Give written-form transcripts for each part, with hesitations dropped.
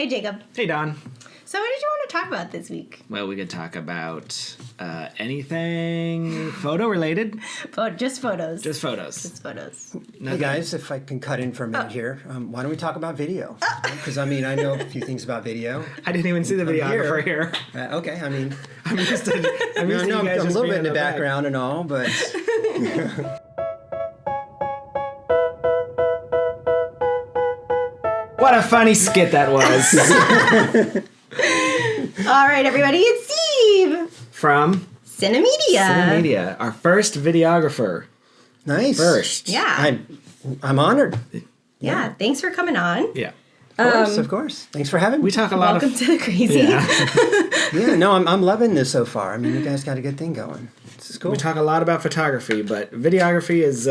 Hey, Jacob. Hey, Don. So what did you want to talk about this week? Well, we could talk about anything photo-related. Just photos. Just photos. Just photos. Hey, guys, if I can cut in for a minute here, why don't we talk about video? Because, I mean, I know a few things about video. I didn't even see the videographer here. Okay, I mean... I'm used to I'm you guys a just little being bit in the back. background and all, but... What a funny skit that was. All right, everybody, it's Steve. From Cinemedia. our first videographer. Nice. First. Yeah. I'm honored. Yeah. Thanks for coming on. Yeah. Of course. Thanks for having me. We talk a lot Welcome of... to the crazy. Yeah. Yeah, no, I'm loving this so far. I mean, you guys got a good thing going. This is cool. We talk a lot about photography, but videography is...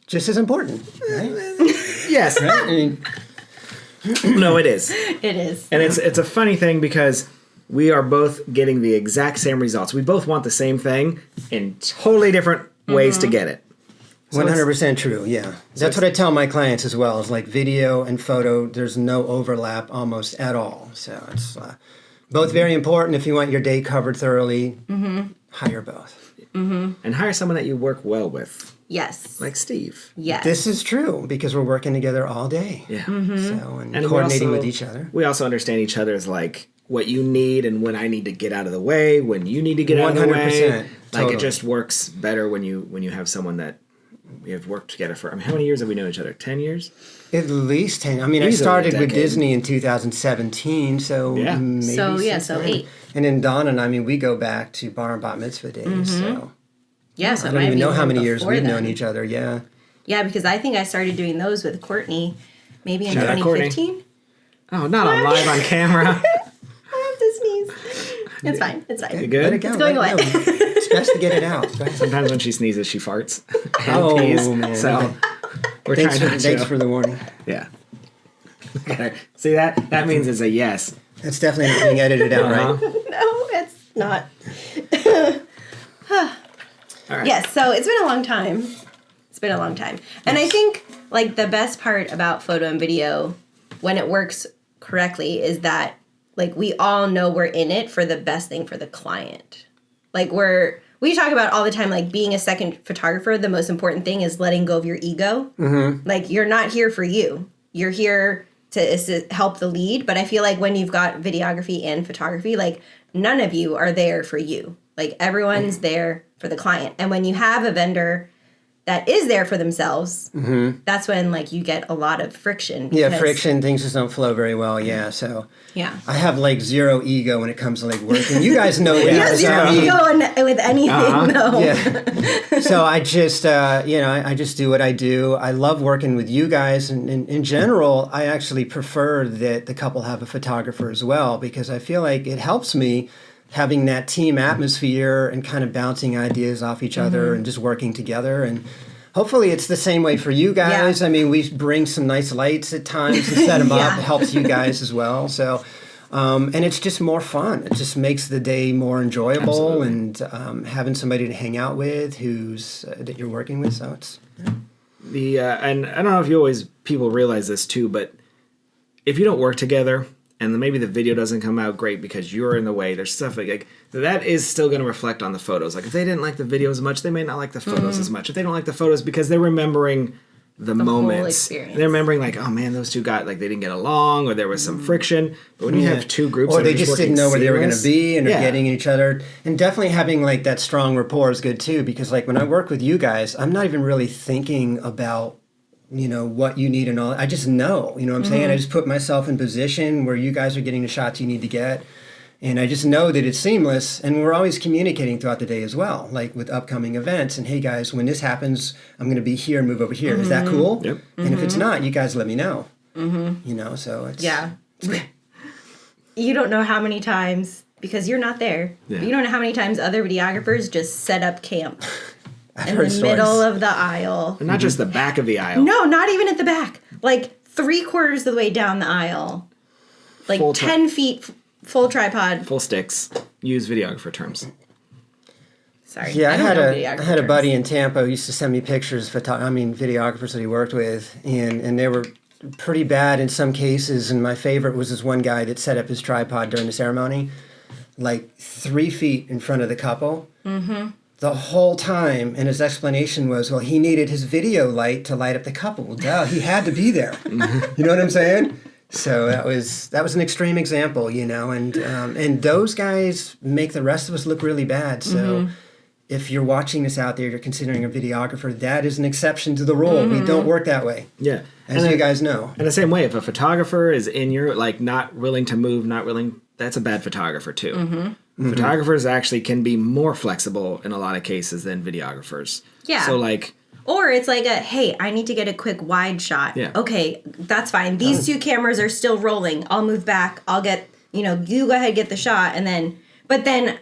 Just as important, right? Yes. Right? I mean, No, it is. It is. And it's a funny thing because we are both getting the exact same results. We both want the same thing in totally different ways to get it. So 100% true, yeah. That's what I tell my clients as well, is like video and photo, there's no overlap almost at all. So it's both very important. If you want your day covered thoroughly, hire both. And hire someone that you work well with, Yes. like Steve. Yes. This is true, because we're working together all day. Yeah. So, and we coordinating also- with each other. We also understand each other's like what you need and when I need to get out of the way, when you need to get out of the way. 100%, Like totally. it just works better when you have someone that we have worked together for. I mean, how many years have we known each other? 10 years? At least 10. I mean, I Easily a started with decade. Disney in 2017, so Yeah. maybe So, yeah, since so then. 8. And then Don and I mean, we go back to bar and bat mitzvah days, so... Yeah, so I it don't might even be know how even many years before we've then. known each other, yeah. Yeah, because I think I started doing those with Courtney maybe in Shout out Courtney. 2015. Oh, not on live on camera. I have to sneeze. It's fine. It's fine. You good? Let it go. It's going let away. it go. It's best to get it out. Right? Sometimes when she sneezes, she farts and Oh, pees. man. So we're Thanks trying not thanks to. for the warning. Yeah. See that? That means it's a yes. It's definitely not being edited out, right? No, it's not. All right. Yes, so it's been a long time. It's been a long time. And I think, like, the best part about photo and video, when it works correctly, is that, like, we all know we're in it for the best thing for the client. Like, we talk about all the time, like, being a second photographer, the most important thing is letting go of your ego. Mm-hmm. Like, you're not here for you. You're here to help the lead. But I feel like when you've got videography and photography, like, none of you are there for you. Like, everyone's there for the client. And when you have a vendor that is there for themselves, that's when, like, you get a lot of friction. Yeah, because- friction, things just don't flow very well, yeah, so... Yeah. I have, like, zero ego when it comes to, like, working. You guys know that. Yeah, so, zero I mean, ego with anything, though. Yeah. So I just, I just do what I do. I love working with you guys. And in general, I actually prefer that the couple have a photographer as well, because I feel like it helps me having that team atmosphere and kind of bouncing ideas off each other and just working together. And hopefully it's the same way for you guys. Yeah. I mean, we bring some nice lights at times and set them Yeah. up. It helps you guys as well. So... and it's just more fun. It just makes the day more enjoyable. Absolutely. And having somebody to hang out with who's that you're working with. So it's And I don't know if people realize this too, but if you don't work together and then maybe the video doesn't come out great because you're in the way, there's stuff like that is still going to reflect on the photos. Like if they didn't like the video as much, they may not like the photos as much. If they don't like the photos because they're remembering the whole moments, experience. they're remembering like, oh man, those two got like they didn't get along or there was some friction. But when you have two groups, or that they are just working didn't know where they were going to seamless- be and are Yeah. getting each other. And definitely having like that strong rapport is good too, because like when I work with you guys, I'm not even really thinking about what you need and all. I just know, what I'm saying? I just put myself in position where you guys are getting the shots you need to get. And I just know that it's seamless, and we're always communicating throughout the day as well, like with upcoming events. And hey, guys, when this happens, I'm going to be here, move over here. Is that cool? Yep. And if it's not, you guys let me know. So it's Yeah. You don't know how many times, because you're not there, Yeah. but you don't know how many times other videographers just set up camp I've in heard the stories. middle of the aisle. And not just the back of the aisle. No, not even at the back. Like 3/4 of the way down the aisle. Like Full 10 feet, full tripod. Full sticks. Use videographer terms. Sorry. Yeah, I don't had know a videographer buddy terms. in Tampa who used to send me pictures of videographers that he worked with, and they were pretty bad in some cases. And my favorite was this one guy that set up his tripod during the ceremony, like 3 feet in front of the couple. Mm-hmm. The whole time, and his explanation was, well, he needed his video light to light up the couple. Duh, he had to be there. You know what I'm saying? So that was an extreme example, you know, and those guys make the rest of us look really bad. So if you're watching this out there, you're considering a videographer, that is an exception to the rule. We don't work that way. Yeah. As you guys know. In the same way, if a photographer is in your, like, not willing to move, that's a bad photographer too. Photographers actually can be more flexible in a lot of cases than videographers. Yeah. So, like... Or it's like hey, I need to get a quick wide shot. Yeah. Okay, that's fine. These two cameras are still rolling. I'll move back. I'll get, you go ahead, get the shot. And then, but then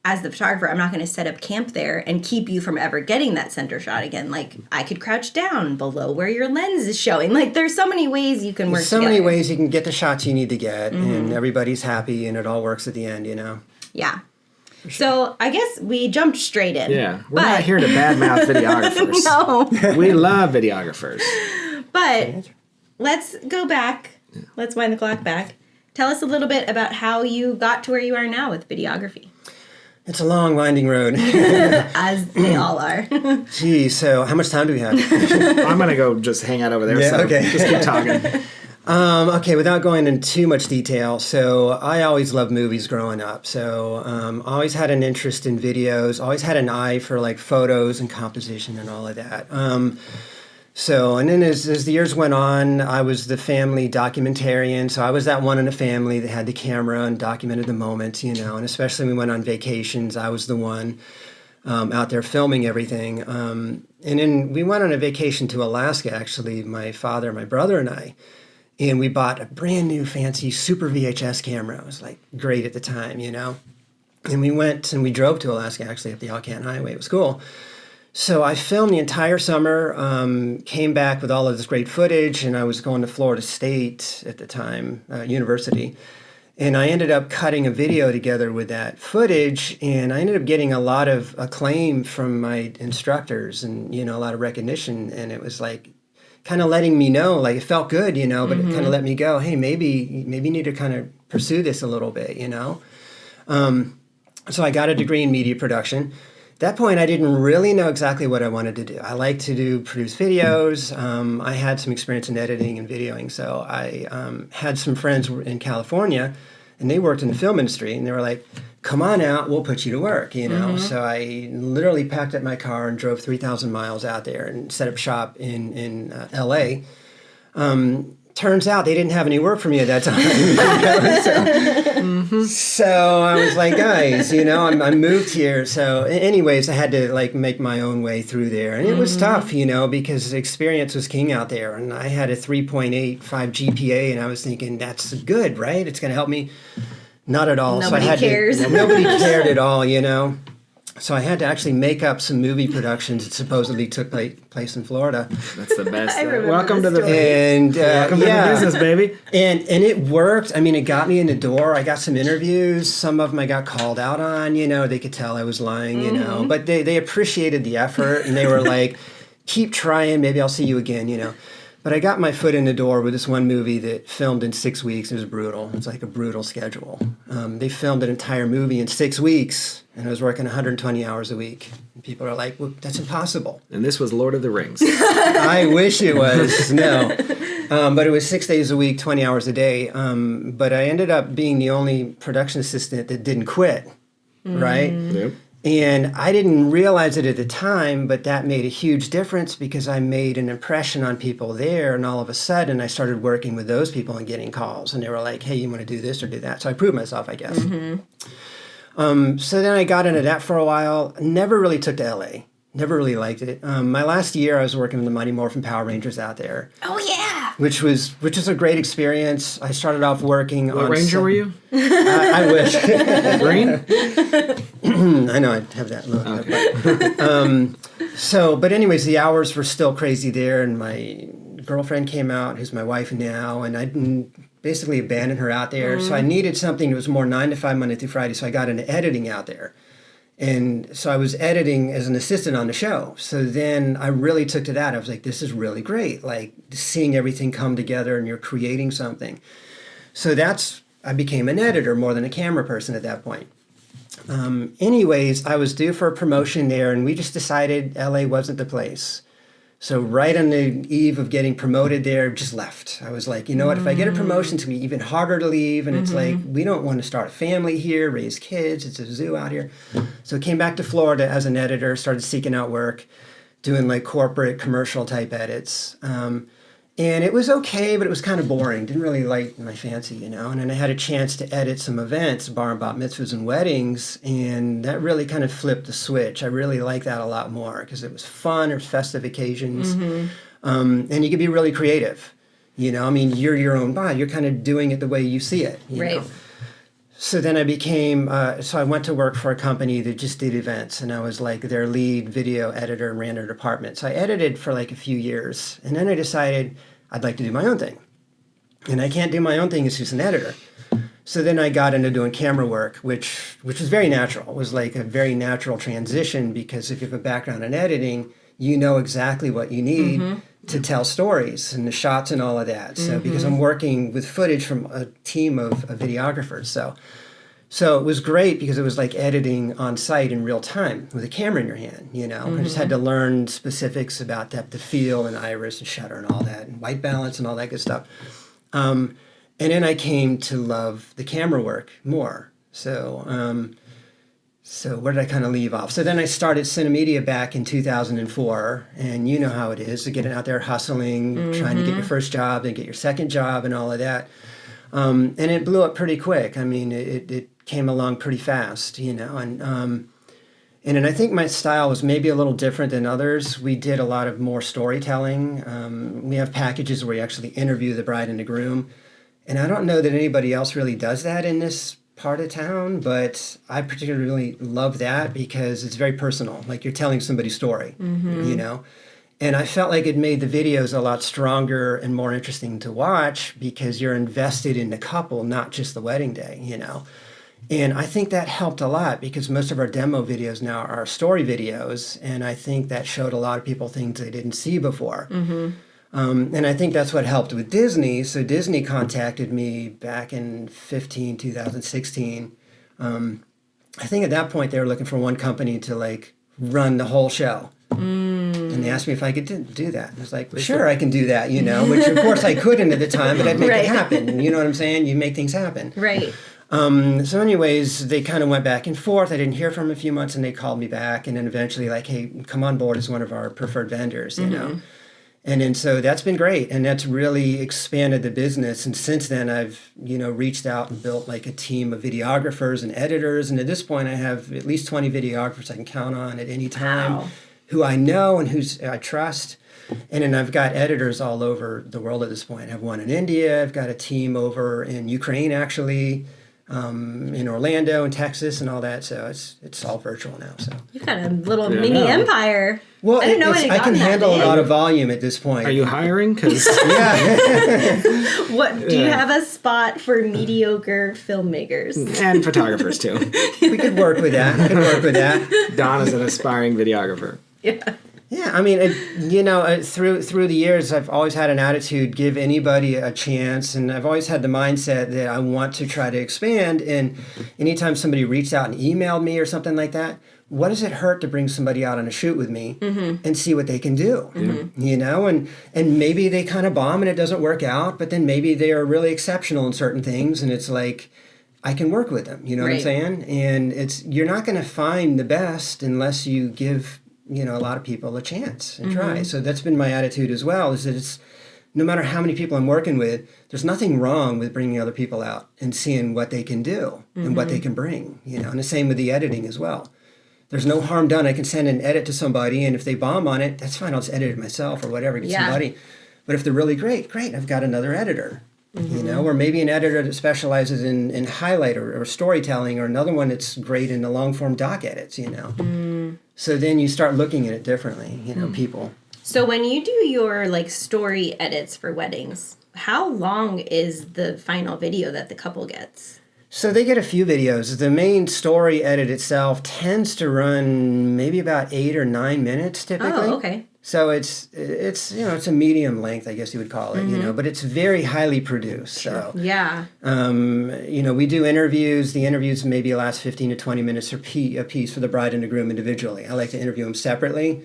as the photographer, I'm not going to set up camp there and keep you from ever getting that center shot again. Like, I could crouch down below where your lens is showing. Like, there's so many ways you can work so together. many ways you can get the shots you need to get, and everybody's happy, and it all works at the end, you know? Yeah. So I guess we jumped straight in. Yeah. We're not here to badmouth videographers. No. We love videographers. But let's go back. Let's wind the clock back. Tell us a little bit about how you got to where you are now with videography. It's a long, winding road. As they all are. Gee, so how much time do we have? I'm going to go just hang out over there. Yeah, So okay. just keep talking. Okay, without going into too much detail, so I always loved movies growing up. So always had an interest in videos, always had an eye for like photos and composition and all of that. And then as the years went on, I was the family documentarian. So I was that one in the family that had the camera and documented the moments, you know, and especially when we went on vacations, I was the one out there filming everything. And then we went on a vacation to Alaska, actually, my father, my brother, and I. And we bought a brand new fancy Super VHS camera. It was like great at the time, you know. And we went and we drove to Alaska, actually, up the Alcan Highway. It was cool. So I filmed the entire summer, came back with all of this great footage, and I was going to Florida State at the time, university. And I ended up cutting a video together with that footage, and I ended up getting a lot of acclaim from my instructors and, you know, a lot of recognition. And it was like kind of letting me know, like it felt good, you know, but it kind of let me go, hey, maybe you need to kind of pursue this a little bit, you know. So I got a degree in media production. At that point, I didn't really know exactly what I wanted to do. I like to produce videos. I had some experience in editing and videoing, so I had some friends in California, and they worked in the film industry, and they were like, come on out, we'll put you to work, you know? So I literally packed up my car and drove 3,000 miles out there and set up shop in L.A. Turns out they didn't have any work for me at that time. So I was like, guys, you know, I moved here. So anyways, I had to like make my own way through there. And it was tough, you know, because experience was king out there. And I had a 3.85 GPA, and I was thinking, that's good, right? It's going to help me. Not at all. Nobody so I had cares. Nobody cared at all, you know. So I had to actually make up some movie productions that supposedly took place in Florida. That's the best. I remember Welcome to this the story. And welcome to the business, baby. And it worked. I mean, it got me in the door. I got some interviews. Some of them I got called out on. You know, they could tell I was lying. You know, but they appreciated the effort, and they were like, "Keep trying. Maybe I'll see you again." You know. But I got my foot in the door with this one movie that filmed in 6 weeks. It was brutal. It's like a brutal schedule. They filmed an entire movie in 6 weeks, and I was working 120 hours a week. And people are like, well, that's impossible. And this was Lord of the Rings. I wish it was. No. But it was 6 days a week, 20 hours a day. But I ended up being the only production assistant that didn't quit, right? Yep. And I didn't realize it at the time, but that made a huge difference because I made an impression on people there. And all of a sudden, I started working with those people and getting calls. And they were like, hey, you want to do this or do that? So I proved myself, I guess. So then I got into that for a while. Never really took to L.A. Never really liked it. My last year, I was working with the Mighty Morphin Power Rangers out there. Oh, yeah. Which was a great experience. I started off working What on... ranger were you? I wish. Green? I know, I have that look. Okay. But anyways, the hours were still crazy there, and my girlfriend came out, who's my wife now, and I basically abandoned her out there. So I needed something that was more 9 to 5 Monday through Friday, so I got into editing out there. And so I was editing as an assistant on the show. So then I really took to that. I was like, this is really great. Like seeing everything come together and you're creating something. So I became an editor more than a camera person at that point. Anyways, I was due for a promotion there, and we just decided LA wasn't the place. So right on the eve of getting promoted there, just left. I was like, you know what, if I get a promotion, it's going to be even harder to leave. And it's like, we don't want to start a family here, raise kids. It's a zoo out here. So I came back to Florida as an editor, started seeking out work, doing like corporate commercial type edits. And it was okay, but it was kind of boring. Didn't really light my fancy, you know. And then I had a chance to edit some events, bar and bat mitzvahs and weddings, and that really kind of flipped the switch. I really liked that a lot more because it was fun. It was festive occasions, and you could be really creative. You know, I mean, you're your own body. You're kind of doing it the way you see it. You know? So then I became, so I went to work for a company that just did events, and I was like their lead video editor and ran their department. So I edited for like a few years, and then I decided I'd like to do my own thing. And I can't do my own thing as just an editor. So then I got into doing camera work, which was very natural. It was like a very natural transition because if you have a background in editing, you know exactly what you need to tell stories and the shots and all of that. So because I'm working with footage from a team of videographers. So it was great because it was like editing on site in real time with a camera in your hand, you know. I just had to learn specifics about depth of field and iris and shutter and all that and white balance and all that good stuff. And then I came to love the camera work more. So where did I kind of leave off? So then I started Cinemedia back in 2004, and you know how it is, to getting out there hustling, trying to get your first job and get your second job and all of that. And it blew up pretty quick. I mean, it came along pretty fast, you know. And then I think my style was maybe a little different than others. We did a lot of more storytelling. We have packages where we actually interview the bride and the groom. And I don't know that anybody else really does that in this part of town, but I particularly love that because it's very personal. Like you're telling somebody's story, you know. And I felt like it made the videos a lot stronger and more interesting to watch because you're invested in the couple, not just the wedding day, you know. And I think that helped a lot because most of our demo videos now are story videos. And I think that showed a lot of people things they didn't see before. And I think that's what helped with Disney. So Disney contacted me back in 2016. I think at that point they were looking for one company to like run the whole show. And they asked me if I could do that. And I was like, sure, I can do that, you know, which of course I couldn't at the time, but I'd make it happen. You know what I'm saying? You make things happen. Right. So anyways, they kind of went back and forth. I didn't hear from them a few months and they called me back. And then eventually like, hey, come on board as one of our preferred vendors, you know. And then so that's been great. And that's really expanded the business. And since then, I've, you know, reached out and built like a team of videographers and editors. And at this point, I have at least 20 videographers I can count on at any time who I know and who I trust. And then I've got editors all over the world at this point. I have one in India. I've got a team over in Ukraine, actually, in Orlando and Texas and all that. So it's all virtual now. So You've got a little mini empire. Well, I didn't know it I can handle big. a lot of volume at this point. Are you hiring? Because What do you have a spot for mediocre filmmakers and photographers too. We could work with that. Don is an aspiring videographer. Yeah, I mean, you know, through the years, I've always had an attitude, give anybody a chance, and I've always had the mindset that I want to try to expand. And anytime somebody reached out and emailed me or something like that, what does it hurt to bring somebody out on a shoot with me and see what they can do? You know, and maybe they kind of bomb and it doesn't work out, but then maybe they are really exceptional in certain things, and it's like, I can work with them. You know what I'm saying? And you're not going to find the best unless you give, you know, a lot of people a chance and try. So that's been my attitude as well, is that it's no matter how many people I'm working with, there's nothing wrong with bringing other people out and seeing what they can do and what they can bring, you know, and the same with the editing as well. There's no harm done. I can send an edit to somebody, and if they bomb on it, that's fine. I'll just edit it myself or whatever, get somebody. But if they're really great, I've got another editor. You know, or maybe an editor that specializes in highlight or storytelling, or another one that's great in the long form doc edits, you know. So then you start looking at it differently, you know, people. So when you do your like story edits for weddings, how long is the final video that the couple gets? So they get a few videos. The main story edit itself tends to run maybe about 8 or 9 minutes typically. Oh, okay. So it's it's a medium length, I guess you would call it, but it's very highly produced. So Yeah. we do interviews. The interviews maybe last 15 to 20 minutes a piece for the bride and the groom individually. I like to interview them separately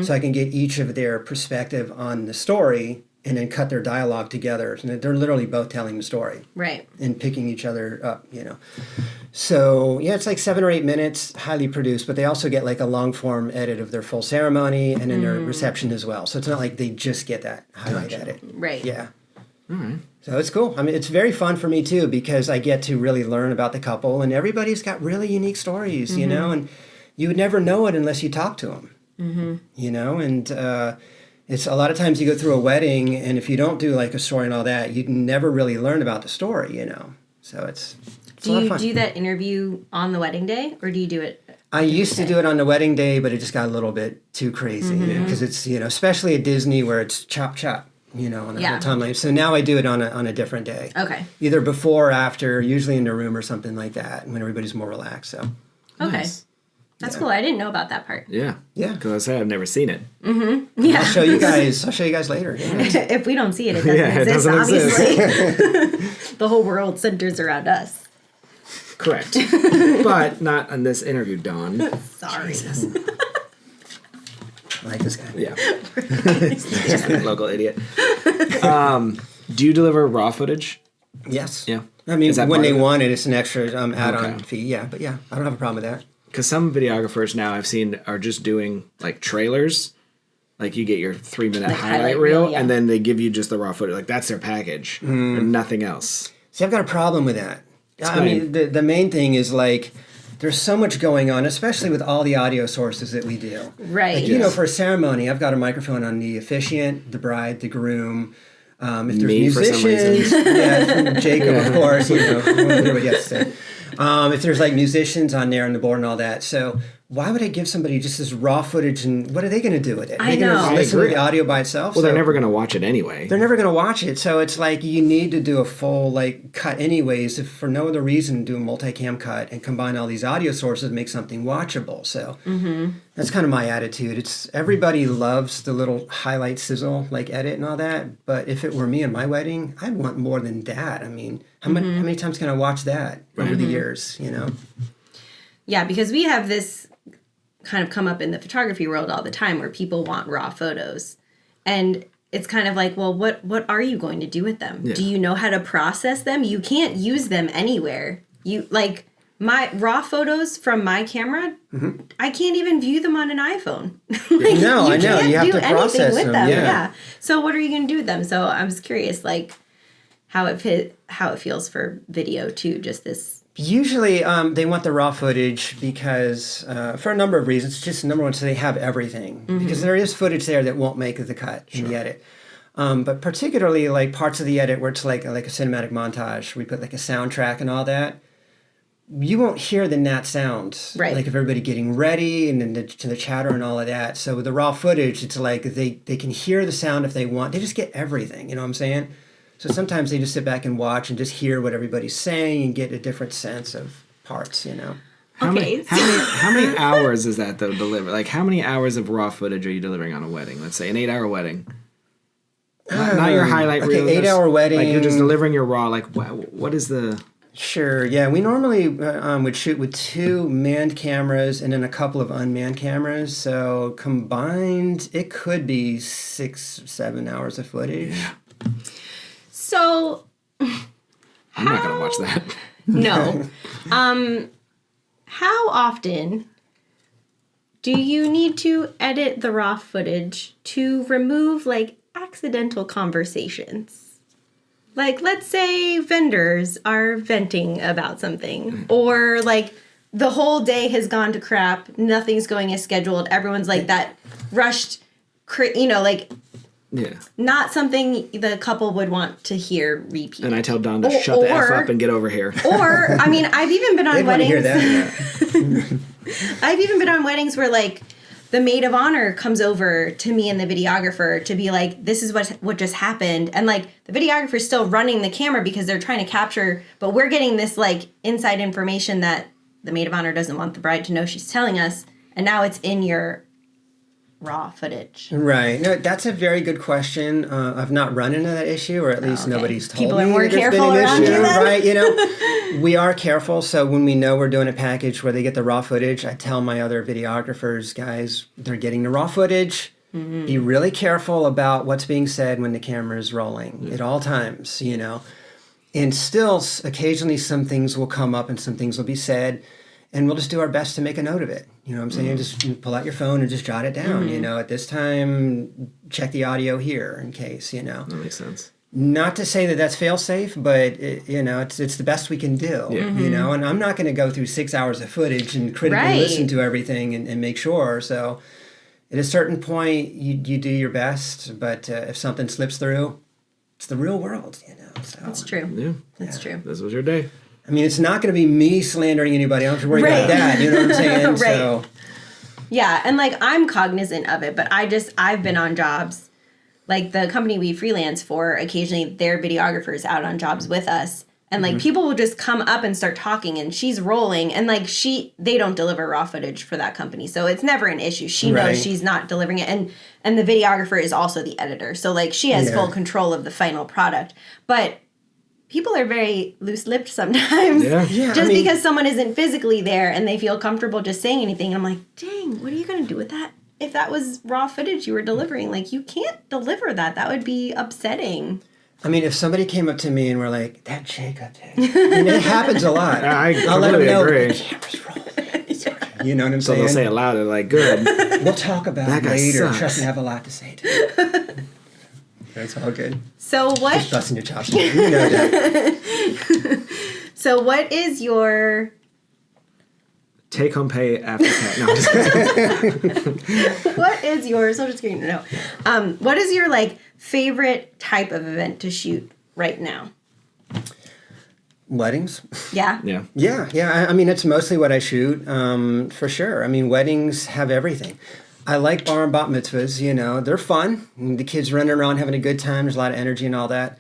so I can get each of their perspective on the story and then cut their dialogue together. And they're literally both telling the story. Right. And picking each other up, So, yeah, it's like 7 or 8 minutes, highly produced, but they also get like a long form edit of their full ceremony and then their reception as well. So it's not like they just get that highlight edit. Right. Yeah. All right. So it's cool. I mean, it's very fun for me too because I get to really learn about the couple and everybody's got really unique stories, and you would never know it unless you talk to them, and it's a lot of times you go through a wedding and if you don't do like a story and all that, you never really learn about the story, So it's Do you do that interview on the wedding day, or do you do it? I used to do it on the wedding day, but it just got a little bit too crazy because it's, especially at Disney where it's chop, on the whole timeline. So now I do it on a different day. Okay. Either before or after, usually in the room or something like that when everybody's more relaxed. So. Okay. Nice. That's cool. I didn't know about that part. Yeah. Yeah. Because I say I've never seen it. Yeah. I'll show you guys later. Yeah. If we don't see it, it doesn't Yeah, it exist, doesn't obviously. The whole world centers around us. Correct. But not on this interview, Dawn. Sorry. I like this guy. Yeah. Just a local idiot. Do you deliver raw footage? Yes. Yeah. I mean, Is that when part they of it? want it, it's an extra add-on Okay. fee. Yeah, but yeah, I don't have a problem with that. Because some videographers now I've seen are just doing like trailers. Like you get your 3-minute Like highlight highlight reel, reel, yeah. and then they give you just the raw footage. Like that's their package and nothing else. See, I've got a problem with that. I Explain. mean, the main thing is like, there's so much going on, especially with all the audio sources that we do. Right. Like, for a ceremony, I've got a microphone on the officiant, the bride, the groom. If there's Me, for some musicians, reason. yeah, Jacob, of course, everybody has to say. If there's like musicians on there on the board and all that. So why would I give somebody just this raw footage and what are they going to do with it? I They're know. going to I listen to agree. the audio by itself? Well, So they're never going to watch it anyway. they're never going to watch it. So it's like you need to do a full like cut anyways, if for no other reason, do a multicam cut and combine all these audio sources to make something watchable. So that's kind of my attitude. It's everybody loves the little highlight sizzle, like edit and all that. But if it were me and my wedding, I'd want more than that. I mean, how many times can I watch that over the years, Yeah, because we have this kind of come up in the photography world all the time where people want raw photos. And it's kind of like, well, what are you going to do with them? Yeah. Do you know how to process them? You can't use them anywhere. You like my raw photos from my camera, I can't even view them on an iPhone. Like, No, I know. can't You have do to anything process with them, yeah. Yeah. So what are you going to do with them? So I was curious, like how it feels for video too. Just this. Usually, they want the raw footage because, for a number of reasons. Just number one, so they have everything. Because there is footage there that won't make the cut in the edit. But particularly, like parts of the edit where it's like a cinematic montage, we put like a soundtrack and all that. You won't hear the nat sounds, Right. like of everybody getting ready and then the chatter and all of that. So with the raw footage, it's like they can hear the sound if they want. They just get everything. You know what I'm saying? So sometimes they just sit back and watch and just hear what everybody's saying and get a different sense of parts, How Okay. how many hours is that though delivered? Like how many hours of raw footage are you delivering on a wedding? Let's say an 8-hour wedding. Not your highlight okay, reel. 8-hour wedding. Like you're just delivering your raw. Like what is the? Sure, yeah. We normally would shoot with 2 manned cameras and then a couple of unmanned cameras. So combined, it could be 6-7 hours of footage. So I'm not gonna watch that. no. How often do you need to edit the raw footage to remove like accidental conversations? Like, let's say vendors are venting about something, or like the whole day has gone to crap, nothing's going as scheduled, everyone's like that rushed, like Yeah. not something the couple would want to hear repeat. And I tell Don to shut the F up and get over here. Or, I mean, I've even been on They'd want to weddings. hear that. I've even been on weddings where like the maid of honor comes over to me and the videographer to be like, this is what just happened. And like the videographer's still running the camera because they're trying to capture, but we're getting this like inside information that the maid of honor doesn't want the bride to know she's telling us. And now it's in your raw footage. Right. No, that's a very good question. I've not run into that issue, or at least nobody's told People me are more that there's careful been an around issue, you then? right? You know, we are careful. So when we know we're doing a package where they get the raw footage, I tell my other videographers, guys, they're getting the raw footage. Be really careful about what's being said when the camera is rolling at all times, you know. And still, occasionally some things will come up and some things will be said. And we'll just do our best to make a note of it. You know what I'm saying? Just pull out your phone and just jot it down. You know, at this time, check the audio here in case, you know. That makes sense. Not to say that that's fail-safe, but, you know, it's the best we can do, you know. And I'm not going to go through 6 hours of footage and critically listen to everything and make sure. So at a certain point, you do your best. But if something slips through, it's the real world, you know. So, That's true. Yeah. That's true. This was your day. I mean, it's not going to be me slandering anybody. I don't have to worry about that. You know what I'm saying? Right. So, Yeah, and like I'm cognizant of it, but I've been on jobs, like the company we freelance for, occasionally their videographers out on jobs with us. And like people will just come up and start talking and she's rolling and like they don't deliver raw footage for that company. So it's never an issue. She knows she's not delivering it. And the videographer is also the editor. So like she has full control of the final product. But people are very loose-lipped sometimes. Just because someone isn't physically there and they feel comfortable just saying anything. And I'm like, dang, what are you going to do with that? If that was raw footage you were delivering, like you can't deliver that. That would be upsetting. I mean, if somebody came up to me and were like, that Jacob thing, and it happens a lot. I'll let them know agree. the camera's rolling. You know what I'm So saying? they'll say it louder, like, good. We'll talk about That it guy later. sucks. Trust me, I have a lot to say to you. That's all good. So what? Just busting your chops. You know that. So what is your Take home pay after tax. No, I'm just kidding. what is your? So I'm just kidding. No. What is your like favorite type of event to shoot right now? Weddings? Yeah. Yeah. Yeah. I mean, it's mostly what I shoot, for sure. I mean, weddings have everything. I like bar and bat mitzvahs, you know. They're fun. And the kids running around having a good time. There's a lot of energy and all that.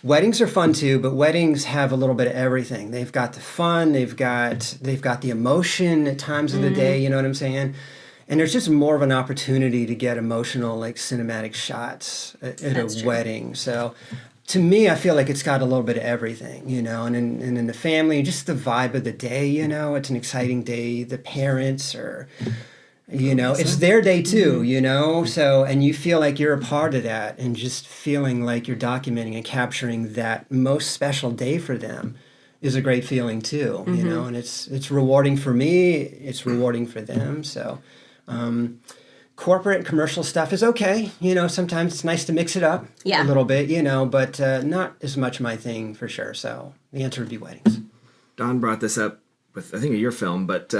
Weddings are fun too, but weddings have a little bit of everything. They've got the fun, they've got the emotion at times of the day, you know what I'm saying? And there's just more of an opportunity to get emotional, like cinematic shots at a wedding. So to me, I feel like it's got a little bit of everything, you know, and in the family, just the vibe of the day, you know, it's an exciting day. The parents are, you know, it's their day too, you know, so, and you feel like you're a part of that and just feeling like you're documenting and capturing that most special day for them is a great feeling too, you know, and it's rewarding for me, it's rewarding for them. So, corporate and commercial stuff is okay. You know, sometimes it's nice to mix it up a little bit, you know, but not as much my thing for sure. So the answer would be weddings. Don brought this up with, I think, your film, but,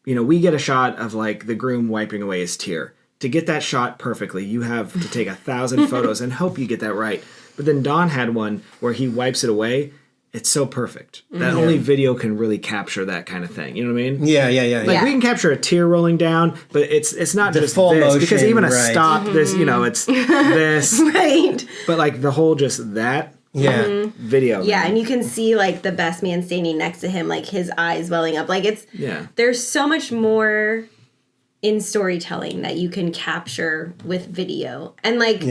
you know, we get a shot of like the groom wiping away his tear. To get that shot perfectly, you have to take 1,000 photos and hope you get that right. But then Don had one where he wipes it away. It's so perfect that only video can really capture that kind of thing. You know what I mean? Yeah. Like we can capture a tear rolling down, but it's not The just full this motion, because even a right. stop, this, you know, it's this, Right. but like the whole just that video. Yeah, and you can see like the best man standing next to him, like his eyes welling up. Like there's so much more in storytelling that you can capture with video. And like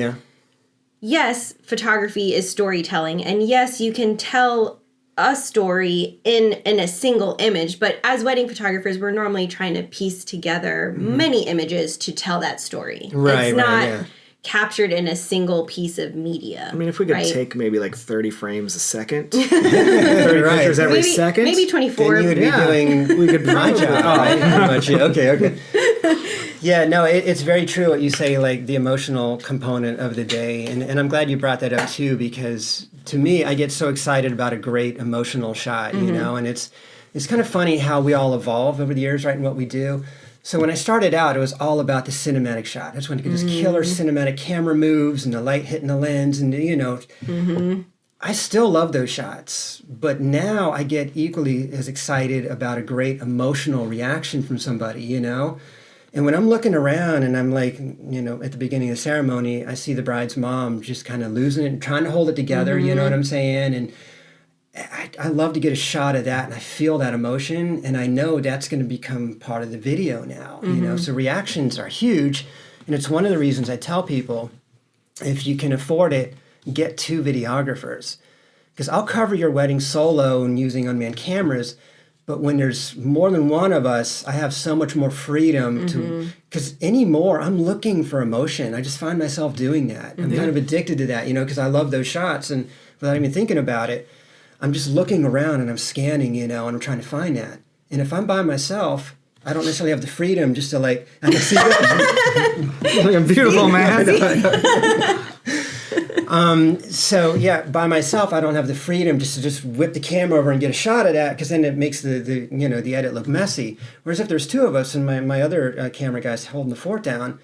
yes, photography is storytelling, and yes, you can tell a story in a single image, but as wedding photographers, we're normally trying to piece together many images to tell that story. Right, it's not right, captured in a single piece of media. I mean, if we could take maybe like 30 frames a second, 30 Right. pictures every second. Maybe 24. Then you would be doing we could my job, right? Pretty much. Okay. Yeah, no, it's very true what you say, like the emotional component of the day. And I'm glad you brought that up too, because to me, I get so excited about a great emotional shot, you know, and it's kind of funny how we all evolve over the years, right, in what we do. So when I started out, it was all about the cinematic shot. That's when you get this killer cinematic camera moves and the light hitting the lens and, you know, I still love those shots, but now I get equally as excited about a great emotional reaction from somebody, you know? And when I'm looking around and I'm like, you know, at the beginning of the ceremony, I see the bride's mom just kind of losing it and trying to hold it together, you know what I'm saying? And I love to get a shot of that, and I feel that emotion, and I know that's going to become part of the video now, you know? So reactions are huge, and it's one of the reasons I tell people, if you can afford it, get 2 videographers. Because I'll cover your wedding solo and using unmanned cameras, but when there's more than one of us, I have so much more freedom to, because anymore, I'm looking for emotion. I just find myself doing that. I'm kind of addicted to that, you know, because I love those shots, and without even thinking about it, I'm just looking around and I'm scanning, you know, and I'm trying to find that. And if I'm by myself, I don't necessarily have the freedom just to like, I can see that. Like a beautiful man. So yeah, by myself, I don't have the freedom just to just whip the camera over and get a shot of that, because then it makes the you know, the edit look messy. Whereas if there's 2 of us and my other camera guy's holding the fort down,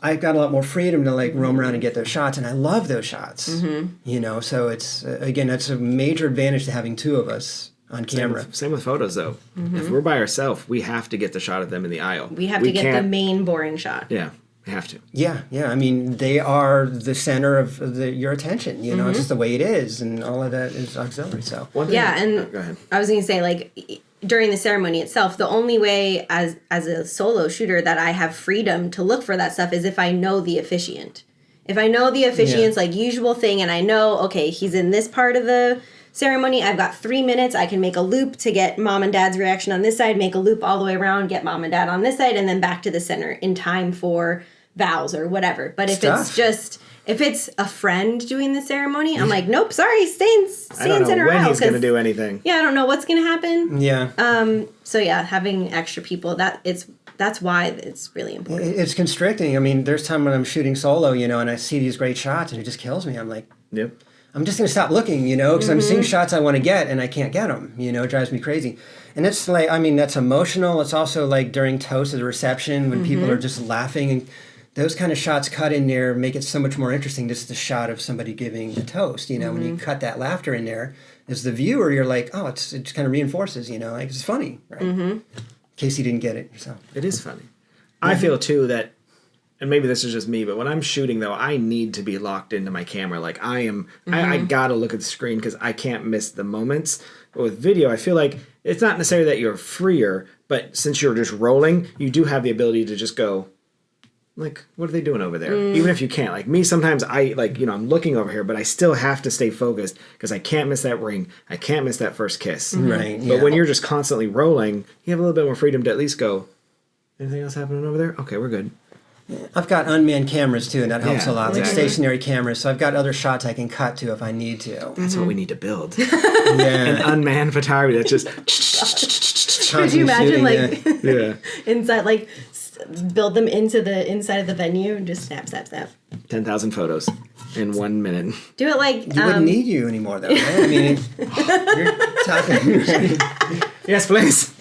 I've got a lot more freedom to like roam around and get those shots, and I love those shots. You know, so it's again, that's a major advantage to having 2 of us on camera. Same with photos, though. If we're by ourselves, we have to get the shot of them in the aisle. We have to get the main boring shot. Yeah, we have to. Yeah. I mean, they are the center of your attention. You know, it's just the way it is, and all of that is auxiliary. So Yeah, and go ahead. I was going to say, like, during the ceremony itself, the only way as a solo shooter that I have freedom to look for that stuff is if I know the officiant. If I know the officiant's like usual thing, and I know, okay, he's in this part of the ceremony, I've got 3 minutes, I can make a loop to get mom and dad's reaction on this side, make a loop all the way around, get mom and dad on this side, and then back to the center in time for vows or whatever. But if it's a friend doing the ceremony, I'm like, nope, sorry, stay in center aisle. I don't know when he's going to do anything. Yeah, I don't know what's going to happen. yeah. So yeah, having extra people, that's why it's really important. It's constricting. I mean, there's time when I'm shooting solo, you know, and I see these great shots, and it just kills me. I'm like, Yep. I'm just going to stop looking, you know, because I'm seeing shots I want to get, and I can't get them. You know, it drives me crazy. And it's like, I mean, that's emotional. It's also like during toast at the reception when people are just laughing, and those kind of shots cut in there make it so much more interesting. Just the shot of somebody giving a toast, you know, when you cut that laughter in there, as the viewer, you're like, oh, it just kind of reinforces, you know, like it's funny, right? In case you didn't get it yourself. It is funny. I feel, too, that, and maybe this is just me, but when I'm shooting, though, I need to be locked into my camera. Like, I got to look at the screen because I can't miss the moments. But with video, I feel like it's not necessarily that you're freer, but since you're just rolling, you do have the ability to just go, like, what are they doing over there? Even if you can't. Like, me, sometimes I'm looking over here, but I still have to stay focused because I can't miss that ring. I can't miss that first kiss. Right. But when you're just constantly rolling, you have a little bit more freedom to at least go, anything else happening over there? Okay, we're good. I've got unmanned cameras too, and that helps a lot. Like exactly. stationary cameras, so I've got other shots I can cut to if I need to. That's what we need to build. Yeah. An unmanned photography that's just Could you imagine, shooting, yeah. inside, like, build them into the inside of the venue and just snap. 10,000 photos in 1 minute. Do it like You wouldn't need you anymore, though. Right? I mean, you're talking. Yes, please.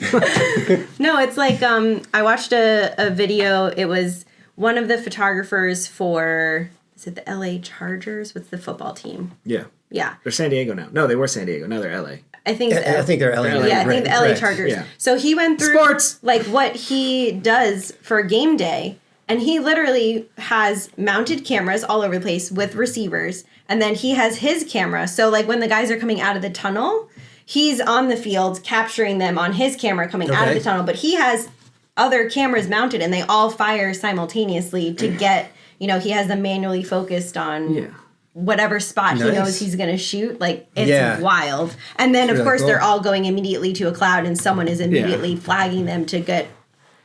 No, it's like I watched a video. It was one of the photographers for, is it the LA Chargers? What's the football team? Yeah. Yeah. They're San Diego now. No, they were San Diego. Now they're LA. I think I think they're LA. Yeah, I think the LA Correct. Chargers. Yeah. So he went through Sports! like what he does for game day, and he literally has mounted cameras all over the place with receivers, and then he has his camera. So like when the guys are coming out of the tunnel, he's on the field capturing them on his camera coming out of the tunnel, but he has other cameras mounted and they all fire simultaneously to get, you know, he has them manually focused on whatever spot he knows he's going to shoot. Like, it's wild. And then, of course, they're all going immediately to a cloud and someone is immediately flagging them to get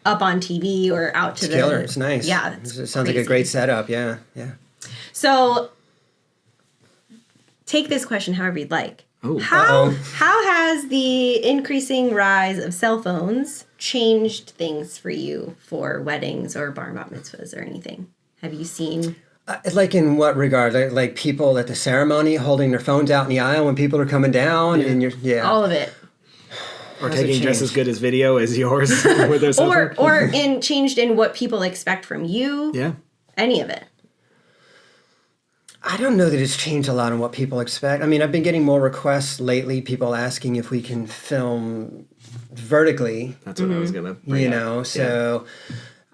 up on TV or out to Killer. It's nice. Yeah. It sounds like a great setup. Yeah. Yeah. So, take this question however you'd like. Ooh. How has the increasing rise of cell phones changed things for you for weddings or bar mitzvahs or anything? Have you seen? Like in what regard? Like people at the ceremony holding their phones out in the aisle when people are coming down, and you're All of it. Or taking just as good as video as yours with their cell phone. or changed in what people expect from you. Yeah. Any of it. I don't know that it's changed a lot on what people expect. I mean, I've been getting more requests lately, people asking if we can film vertically. That's what I was going to bring You up. know, so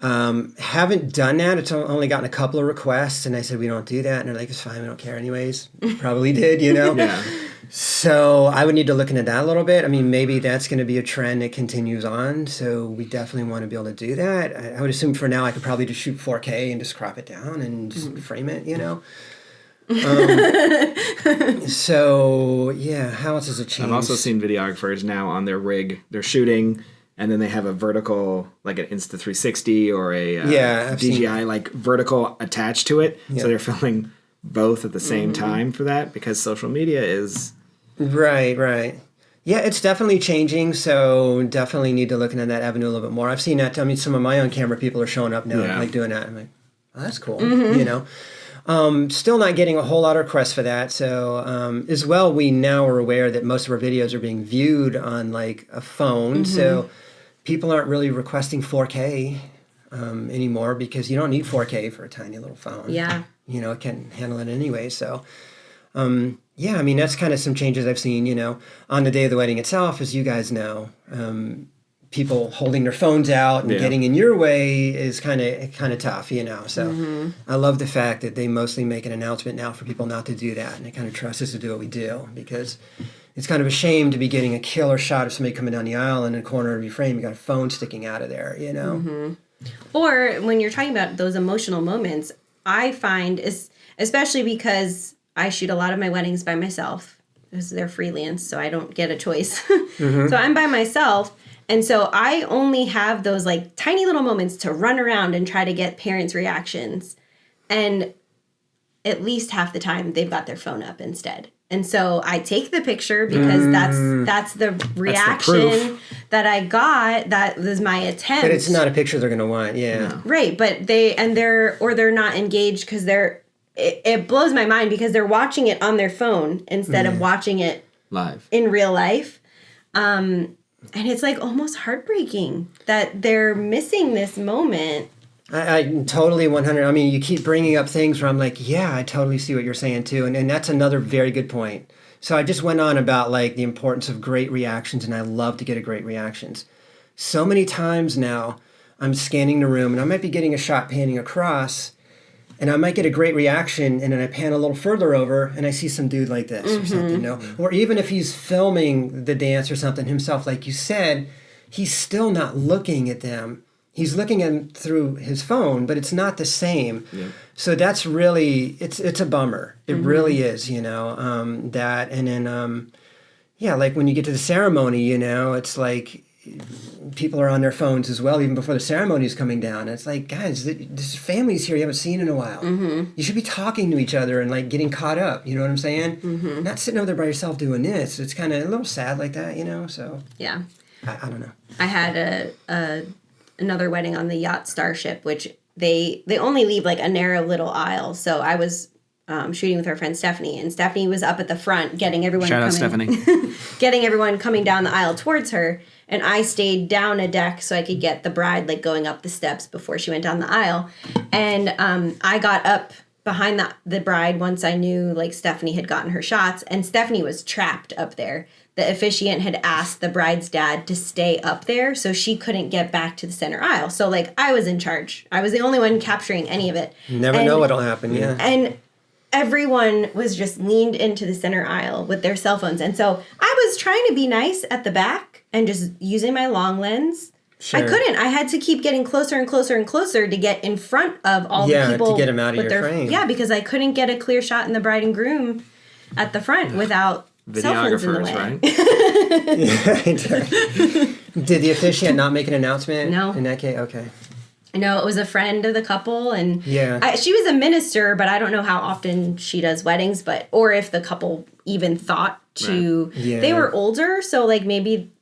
Haven't done that. It's only gotten a couple of requests, and I said we don't do that, and they're like, it's fine, we don't care anyways. Probably did, you know. Yeah. So I would need to look into that a little bit. I mean, maybe that's going to be a trend that continues on. So we definitely want to be able to do that. I would assume for now I could probably just shoot 4K and just crop it down and just frame it, you know. So yeah, how else has it changed? I've also seen videographers now on their rig. They're shooting, and then they have a vertical, like an Insta360 or a DJI, like vertical attached to it. Yeah. So they're filming both at the same time for that, because social media is... Right. Yeah, it's definitely changing, so definitely need to look into that avenue a little bit more. I've seen that. I mean, some of my own camera people are showing up now, like doing that. I'm like, oh, that's cool, you know. Still not getting a whole lot of requests for that. So as well, we now are aware that most of our videos are being viewed on like a phone. So people aren't really requesting 4K anymore, because you don't need 4K for a tiny little phone. Yeah. You know, it can handle it anyway. So yeah, I mean, that's kind of some changes I've seen, you know, on the day of the wedding itself, as you guys know. People holding their phones out and getting in your way is kind of tough, you know. So I love the fact that they mostly make an announcement now for people not to do that, and they kind of trust us to do what we do, because it's kind of a shame to be getting a killer shot of somebody coming down the aisle, and in the corner of your frame you got a phone sticking out of there, you know. Or when you're talking about those emotional moments, I find, especially because I shoot a lot of my weddings by myself, because they're freelance, so I don't get a choice. So I'm by myself. And so I only have those like tiny little moments to run around and try to get parents' reactions. And at least half the time they've got their phone up instead. And so I take the picture because that's the reaction that I got. That was my attempt. But it's not a picture they're going to want, yeah. Right, but they're not engaged because it blows my mind because they're watching it on their phone instead of watching it live in real life. And it's like almost heartbreaking that they're missing this moment. I totally 100. I mean, you keep bringing up things where I'm like, yeah, I totally see what you're saying too. And that's another very good point. So I just went on about like the importance of great reactions, and I love to get a great reactions. So many times now I'm scanning the room and I might be getting a shot panning across, and I might get a great reaction, and then I pan a little further over, and I see some dude like this or something, you know? Or even if he's filming the dance or something himself, like you said, he's still not looking at them. He's looking at them through his phone, but it's not the same. Yeah. So that's really, it's a bummer. It really is, you know, that. And then, yeah, like when you get to the ceremony, you know, it's like, people are on their phones as well, even before the ceremony is coming down. It's like, guys, this family's here you haven't seen in a while. You should be talking to each other and like getting caught up. You know what I'm saying? Not sitting over there by yourself doing this. It's kind of a little sad like that, you know. So yeah, I don't know. I had another wedding on the yacht Starship, which they only leave like a narrow little aisle. So I was shooting with our friend Stephanie, and Stephanie was up at the front getting everyone getting everyone coming down the aisle towards her. And I stayed down a deck so I could get the bride like going up the steps before she went down the aisle. And I got up behind the bride once I knew like Stephanie had gotten her shots, and Stephanie was trapped up there. The officiant had asked the bride's dad to stay up there so she couldn't get back to the center aisle. So like I was in charge. I was the only one capturing any of it. You never know what'll happen, yeah. And everyone was just leaned into the center aisle with their cell phones. And so I was trying to be nice at the back and just using my long lens. Sure. I couldn't. I had to keep getting closer and closer and closer to get in front of all the people. Yeah, to get them out of your frame. Yeah, because I couldn't get a clear shot in the bride and groom at the front without cell phones in the way. Right? Did the officiant not make an announcement? No. In that case? Okay. No, it was a friend of the couple, and yeah. She was a minister, but I don't know how often she does weddings, or if the couple even thought to. Right. Yeah. They were older, so like maybe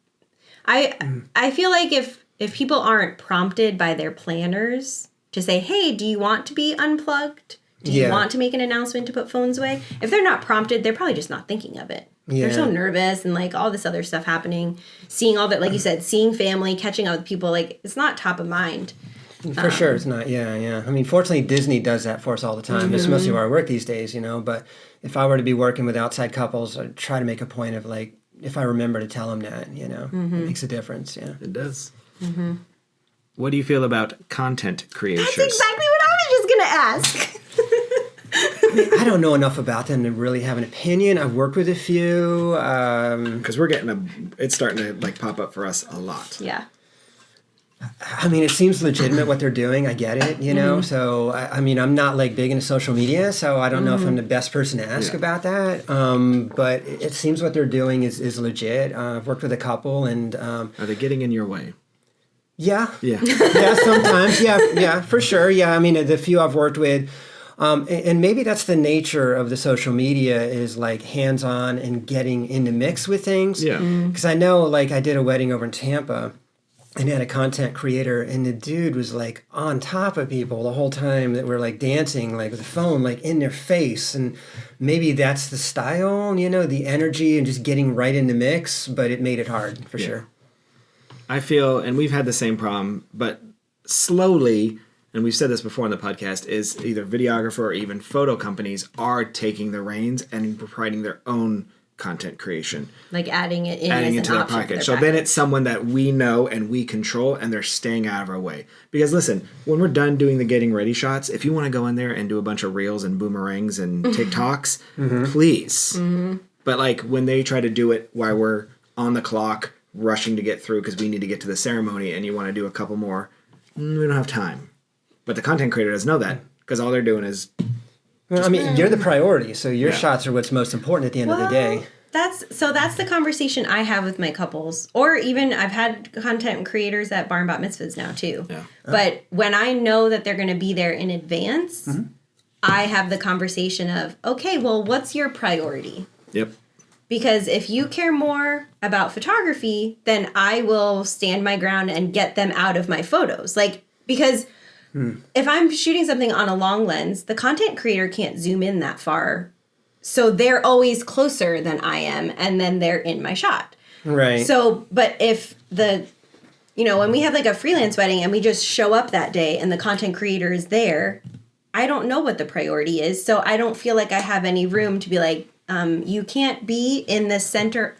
I feel like if people aren't prompted by their planners to say, hey, do you want to be unplugged? Do you want to make an announcement to put phones away? If they're not prompted, they're probably just not thinking of it. Yeah. They're so nervous and like all this other stuff happening, seeing all that, like you said, seeing family, catching up with people, like it's not top of mind. For sure, it's not. Yeah. I mean, fortunately, Disney does that for us all the time. It's mostly where I work these days, you know. But if I were to be working with outside couples, I'd try to make a point of like, if I remember to tell them that, you know, it makes a difference. Yeah, it does. what do you feel about content creators? That's exactly what I was just going to ask. I don't know enough about them to really have an opinion. I've worked with a few. Because we're getting it's starting to like pop up for us a lot. Yeah. I mean, it seems legitimate what they're doing. I get it, you know. So, I mean, I'm not like big into social media, so I don't know if I'm the best person to ask about that. But it seems what they're doing is legit. I've worked with a couple, and Are they getting in your way? yeah, Yeah. yeah, sometimes, yeah, for sure, yeah. I mean, the few I've worked with. And maybe that's the nature of the social media is like hands-on and getting in the mix with things. Yeah. Because I know, like, I did a wedding over in Tampa and had a content creator, and the dude was like on top of people the whole time that were like dancing, like with the phone, like in their face. And maybe that's the style, you know, the energy and just getting right in the mix, but it made it hard for sure. I feel, and we've had the same problem, but slowly, and we've said this before on the podcast, is either videographer or even photo companies are taking the reins and providing their own content creation. Like adding it in Adding as into an their option for package. their So then package. it's someone that we know and we control, and they're staying out of our way. Because listen, when we're done doing the getting ready shots, if you want to go in there and do a bunch of reels and boomerangs and TikToks, please. But like when they try to do it while we're on the clock, rushing to get through because we need to get to the ceremony, and you want to do a couple more, we don't have time. But the content creator doesn't know that because all they're doing is. Well, I mean, you're the priority, so your Yeah. shots are what's most important at the end of the day. That's the conversation I have with my couples, or even I've had content creators at bar and bat mitzvahs now too. Yeah. But when I know that they're going to be there in advance, I have the conversation of, okay, well, what's your priority? Yep. Because if you care more about photography, then I will stand my ground and get them out of my photos. Like, because if I'm shooting something on a long lens, the content creator can't zoom in that far. So they're always closer than I am, and then they're in my shot. Right. So, but if when we have like a freelance wedding and we just show up that day and the content creator is there, I don't know what the priority is. So I don't feel like I have any room to be like, you can't be in the center.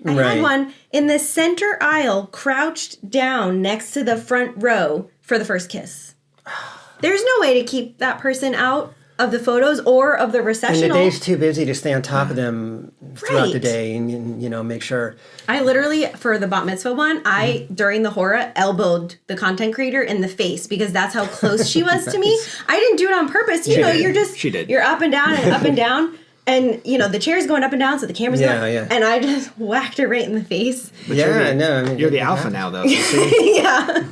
I had one in the center aisle, crouched down next to the front row for the first kiss. There's no way to keep that person out of the photos or of the recessional. And the day's too busy to stay on top of them throughout the Right. day and make sure. I literally, for the bat mitzvah one, during the hora, elbowed the content creator in the face because that's how close she was to me. I didn't do it on purpose. She did. You're did. You're up and down and up and down. And, the chair's going up and down, so the camera's going. Yeah. And I just whacked her right in the face. Yeah, no. I mean, You're the it alpha happens. now, though. So see? Yeah.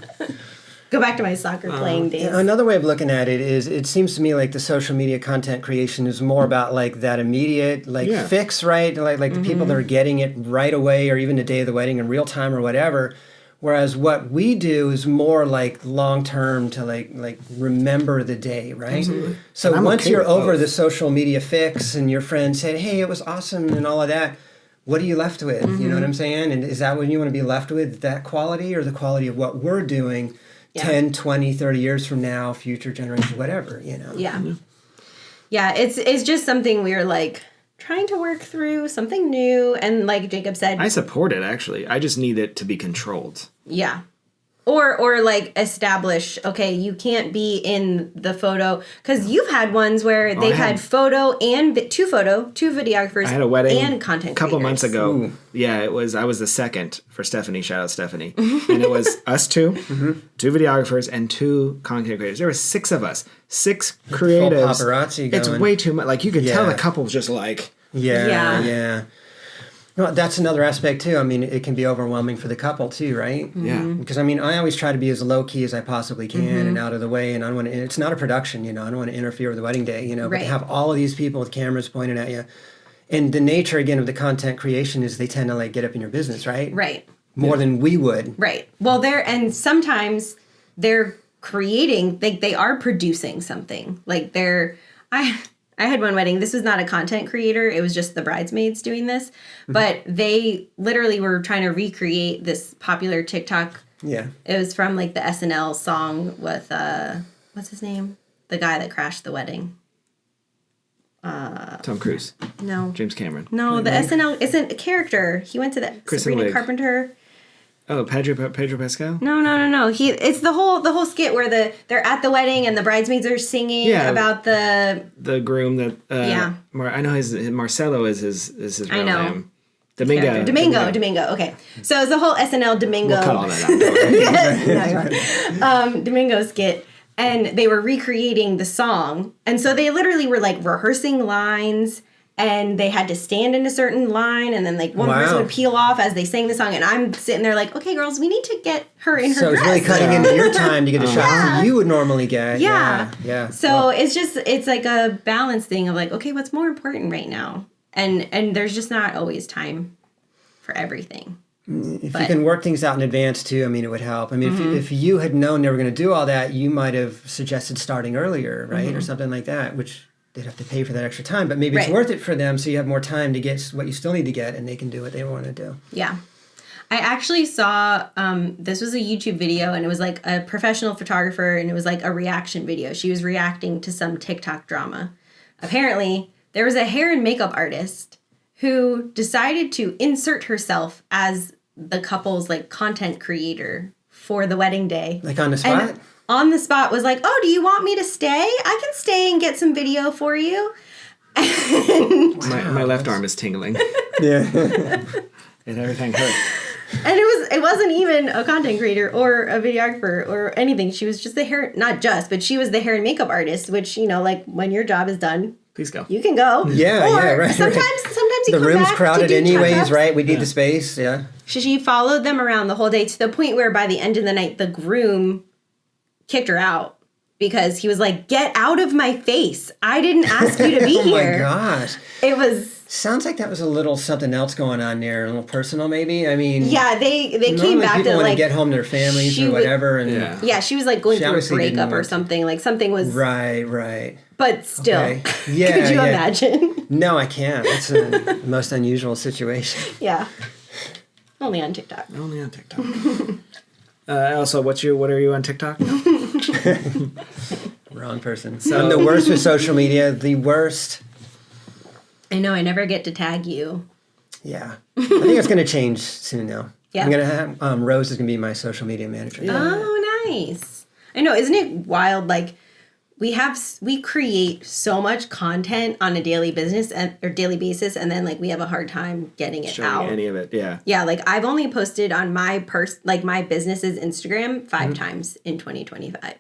Go back to my soccer playing days. Another way of looking at it is it seems to me like the social media content creation is more about like that immediate fix, right? Like the people that are getting it right away or even the day of the wedding in real time or whatever. Whereas what we do is more like long term to like remember the day, right? Absolutely. So And I'm once okay you're with over both. the social media fix and your friend said, "Hey, it was awesome" and all of that, what are you left with? You know what I'm saying? And is that what you want to be left with, that quality or the quality of what we're doing 10, 20, 30 years from now, future generations, whatever, Yeah. Yeah, it's just something we're like trying to work through, something new. And like Jacob said, I support it, actually. I just need it to be controlled. yeah. Or like establish, okay, you can't be in the photo. Because you've had ones where they've had photo and two videographers I had a wedding and content a couple months creators. ago. Ooh. Yeah, I was the second for Stephanie. Shout out Stephanie. And it was us two, two videographers, and two content creators. There were 6 of us, 6 creatives. paparazzi It's going. way too much. Like you could tell Yeah. the couple's just like, Yeah. No, that's another aspect too. I mean, it can be overwhelming for the couple too, right? yeah. Because I mean, I always try to be as low key as I possibly can and out of the way, and I don't want to. It's not a production, I don't want to interfere with the wedding day, But Right. to have all of these people with cameras pointed at you, and the nature again of the content creation is they tend to like get up in your business, right? Right. More than we would. Right. Well, sometimes they're creating, they are producing something. Like I had one wedding. This was not a content creator. It was just the bridesmaids doing this. But they literally were trying to recreate this popular TikTok. Yeah. It was from like the SNL song with, what's his name? The guy that crashed the wedding. Tom Cruise, No. James Cameron. No, the SNL isn't a character. He went to the Kristen Sabrina Wiig. Carpenter. Oh, Pedro Pascal? No. It's the whole skit where they're at the wedding and the bridesmaids are singing about the groom that I know his Marcelo is his real name. Domingo. Okay, so it's the whole SNL Domingo. We'll cut all that out. Domingo skit, and they were recreating the song, and so they literally were like rehearsing lines. And they had to stand in a certain line, and then like one person would peel off as they sang the song. And I'm sitting there like, okay, girls, we need to get her in her dress. So it's really cutting into your time to get a shot that you would normally get. Yeah. So it's like a balance thing of like, okay, what's more important right now? And there's just not always time for everything. If you can work things out in advance too, I mean, it would help. I mean, if you had known they were going to do all that, you might have suggested starting earlier, right, or something like that, which. They'd have to pay for that extra time, but maybe it's worth it for them so you have more time to get what you still need to get and they can do what they want to do. Yeah. I actually saw, this was a YouTube video and it was like a professional photographer and it was like a reaction video. She was reacting to some TikTok drama. Apparently, there was a hair and makeup artist who decided to insert herself as the couple's like content creator for the wedding day. Like on the spot? And on the spot was like, oh, do you want me to stay? I can stay and get some video for you. My left arm is tingling. Yeah. And everything hurt. And it wasn't even a content creator or a videographer or anything. She was just but she was the hair and makeup artist, which, you know, like when your job is done, please go. You can go. Yeah, right. Sometimes you the come room's back crowded to do anyways, touch-ups. right? We need the space, yeah. She followed them around the whole day to the point where by the end of the night, the groom kicked her out because he was like, get out of my face. I didn't ask you to be here. Oh my gosh. It was... Sounds like that was a little something else going on there, a little personal maybe. I mean... Yeah, they came back people to want like... to get home to their families or whatever. And yeah, she was like going through a breakup or something. Like something was... Right. But still, okay. Yeah, could you imagine? No, I can't. It's the most unusual situation. Yeah. Only on TikTok. Also, what are you on TikTok? Wrong person. So I'm the worst with social media. The worst. I know. I never get to tag you. Yeah. I think it's going to change soon now. Yeah. I'm going to have, Rose is going to be my social media manager. Yeah. Oh, nice. I know. Isn't it wild? Like, we create so much content on a daily basis, and then like we have a hard time getting it Showing out. any of it, yeah. Yeah, like I've only posted on my my business's Instagram 5 times in 2025.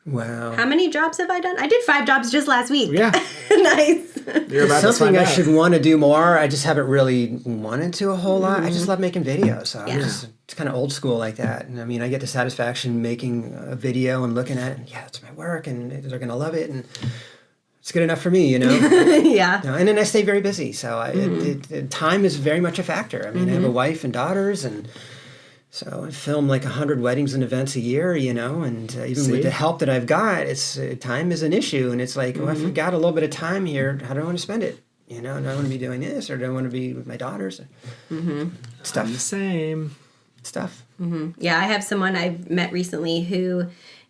Wow. How many jobs have I done? I did 5 jobs just last week. Yeah. Nice. You're about It's something to I find out. should want to do more. I just haven't really wanted to a whole lot. I just love making videos. So it's kind of old school like that. And I mean, I get the satisfaction making a video and looking at it. And, yeah, it's my work and they're going to love it. And it's good enough for me, you know? Yeah. And then I stay very busy. So time is very much a factor. I mean, I have a wife and daughters and... So I film like 100 weddings and events a year, you know, and even with the help that I've got, it's time is an issue. And it's like, well, if I've got a little bit of time here, how do I want to spend it? You know, do I want to be doing this or do I want to be with my daughters? Stuff. I'm the same. Stuff. Yeah, I have someone I've met recently who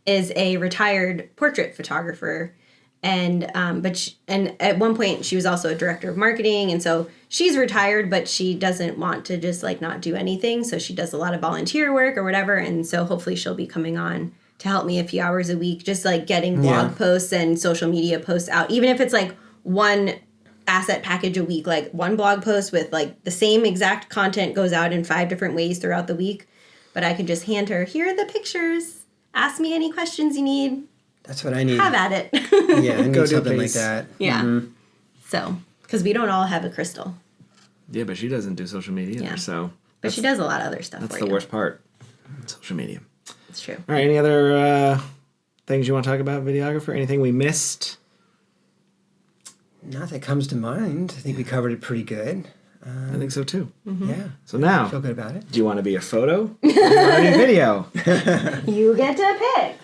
is a retired portrait photographer. And and at one point she was also a director of marketing, and so she's retired, but she doesn't want to just like not do anything, so she does a lot of volunteer work or whatever, and so hopefully she'll be coming on to help me a few hours a week, just like getting blog posts and social media posts out, even if it's like one asset package a week, like one blog post with like the same exact content goes out in 5 different ways throughout the week, but I could just hand her, here are the pictures, ask me any questions you need. That's what I need. Have at it. Yeah, I need Go do something like please. that. Yeah. So, because we don't all have a crystal. Yeah, but she doesn't do social media either, so... But she does a lot of other stuff That's for the you. worst part. Social media. It's true. All right, any other things you want to talk about, videographer? Anything we missed? Not that comes to mind. I think we covered it pretty good. I think so, too. Yeah. So now, I feel good about it. do you want to be a photo? Or do you want to be video? You get to pick.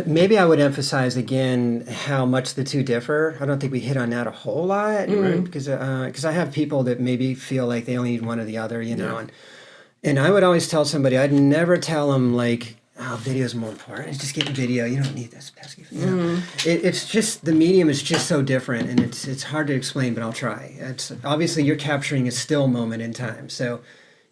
Maybe I would emphasize again how much the two differ. I don't think we hit on that a whole lot, right? Because I have people that maybe feel like they only need one or the other, you know. And I would always tell somebody, I'd never tell them like, oh, video is more important. Just get video. You don't need this pesky. You know? It's just the medium is just so different, and it's hard to explain, but I'll try. It's obviously you're capturing a still moment in time, so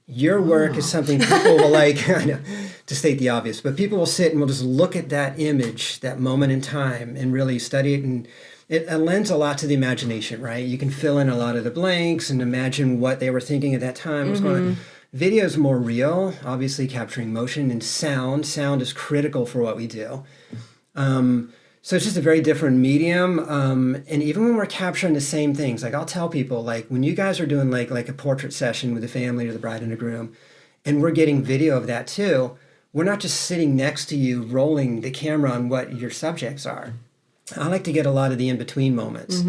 Your work is something people will like, I know, to state the obvious, but people will sit and will just look at that image, that moment in time, and really study it. And it lends a lot to the imagination, right? You can fill in a lot of the blanks and imagine what they were thinking at that time. What's going on. Video is more real, obviously capturing motion and sound. Sound is critical for what we do. So it's just a very different medium. And even when we're capturing the same things, like I'll tell people, like when you guys are doing like a portrait session with the family or the bride and the groom, and we're getting video of that too, we're not just sitting next to you rolling the camera on what your subjects are. I like to get a lot of the in-between moments.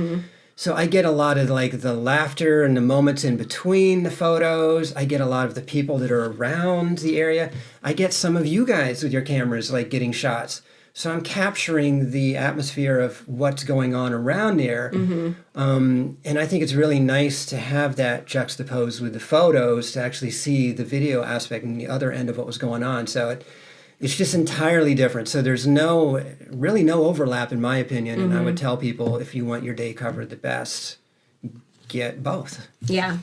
So I get a lot of like the laughter and the moments in between the photos. I get a lot of the people that are around the area. I get some of you guys with your cameras like getting shots. So I'm capturing the atmosphere of what's going on around there. And I think it's really nice to have that juxtaposed with the photos to actually see the video aspect and the other end of what was going on. So it's just entirely different. So there's really no overlap in my opinion. And I would tell people, if you want your day covered the best, get both. Yeah.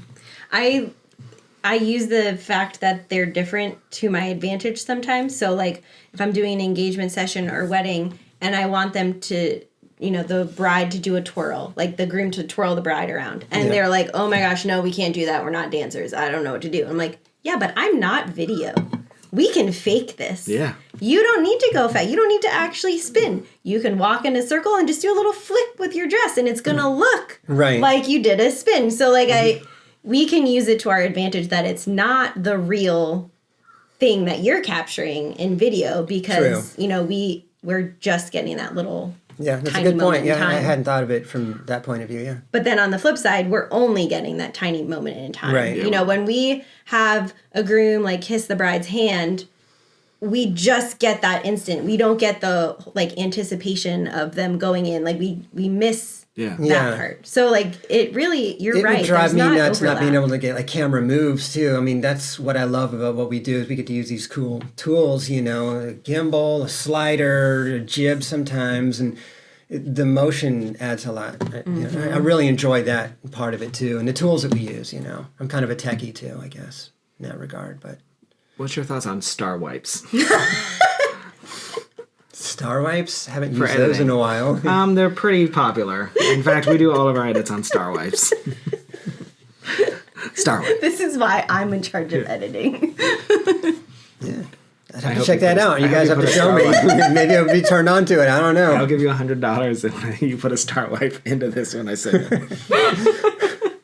I use the fact that they're different to my advantage sometimes. So like if I'm doing an engagement session or wedding and I want them to, the bride to do a twirl, like the groom to twirl the bride around. And they're like, oh my gosh, no, we can't do that. We're not dancers. I don't know what to do. I'm like, yeah, but I'm not video. We can fake this. Yeah. You don't need to go fast. You don't need to actually spin. You can walk in a circle and just do a little flick with your dress and it's going to look like you did a spin. So like we can use it to our advantage that it's not the real thing that you're capturing in video because, we're just getting that little that's a good point. Yeah, I hadn't thought of it from that point of view, yeah. But then on the flip side, we're only getting that tiny moment in time. Right. Yeah. When we have a groom like kiss the bride's hand, we just get that instant. We don't get the like anticipation of them going in. Like we miss that part. So like it really, you're right. It would drive me nuts not being able to get like camera moves too. I mean, that's what I love about what we do is we get to use these cool tools, a gimbal, a slider, a jib sometimes, and the motion adds a lot. I really enjoy that part of it too, and the tools that we use. I'm kind of a techie too, I guess, in that regard. But what's your thoughts on star wipes? Star wipes? Haven't used those in a while. They're pretty popular. In fact, we do all of our edits on star wipes. Star wipes. This is why I'm in charge of editing. Yeah. I'd have to check that out. You guys have to show me. Maybe I'll be turned on to it. I don't know. I'll give you $100 if you put a star wipe into this when I send it.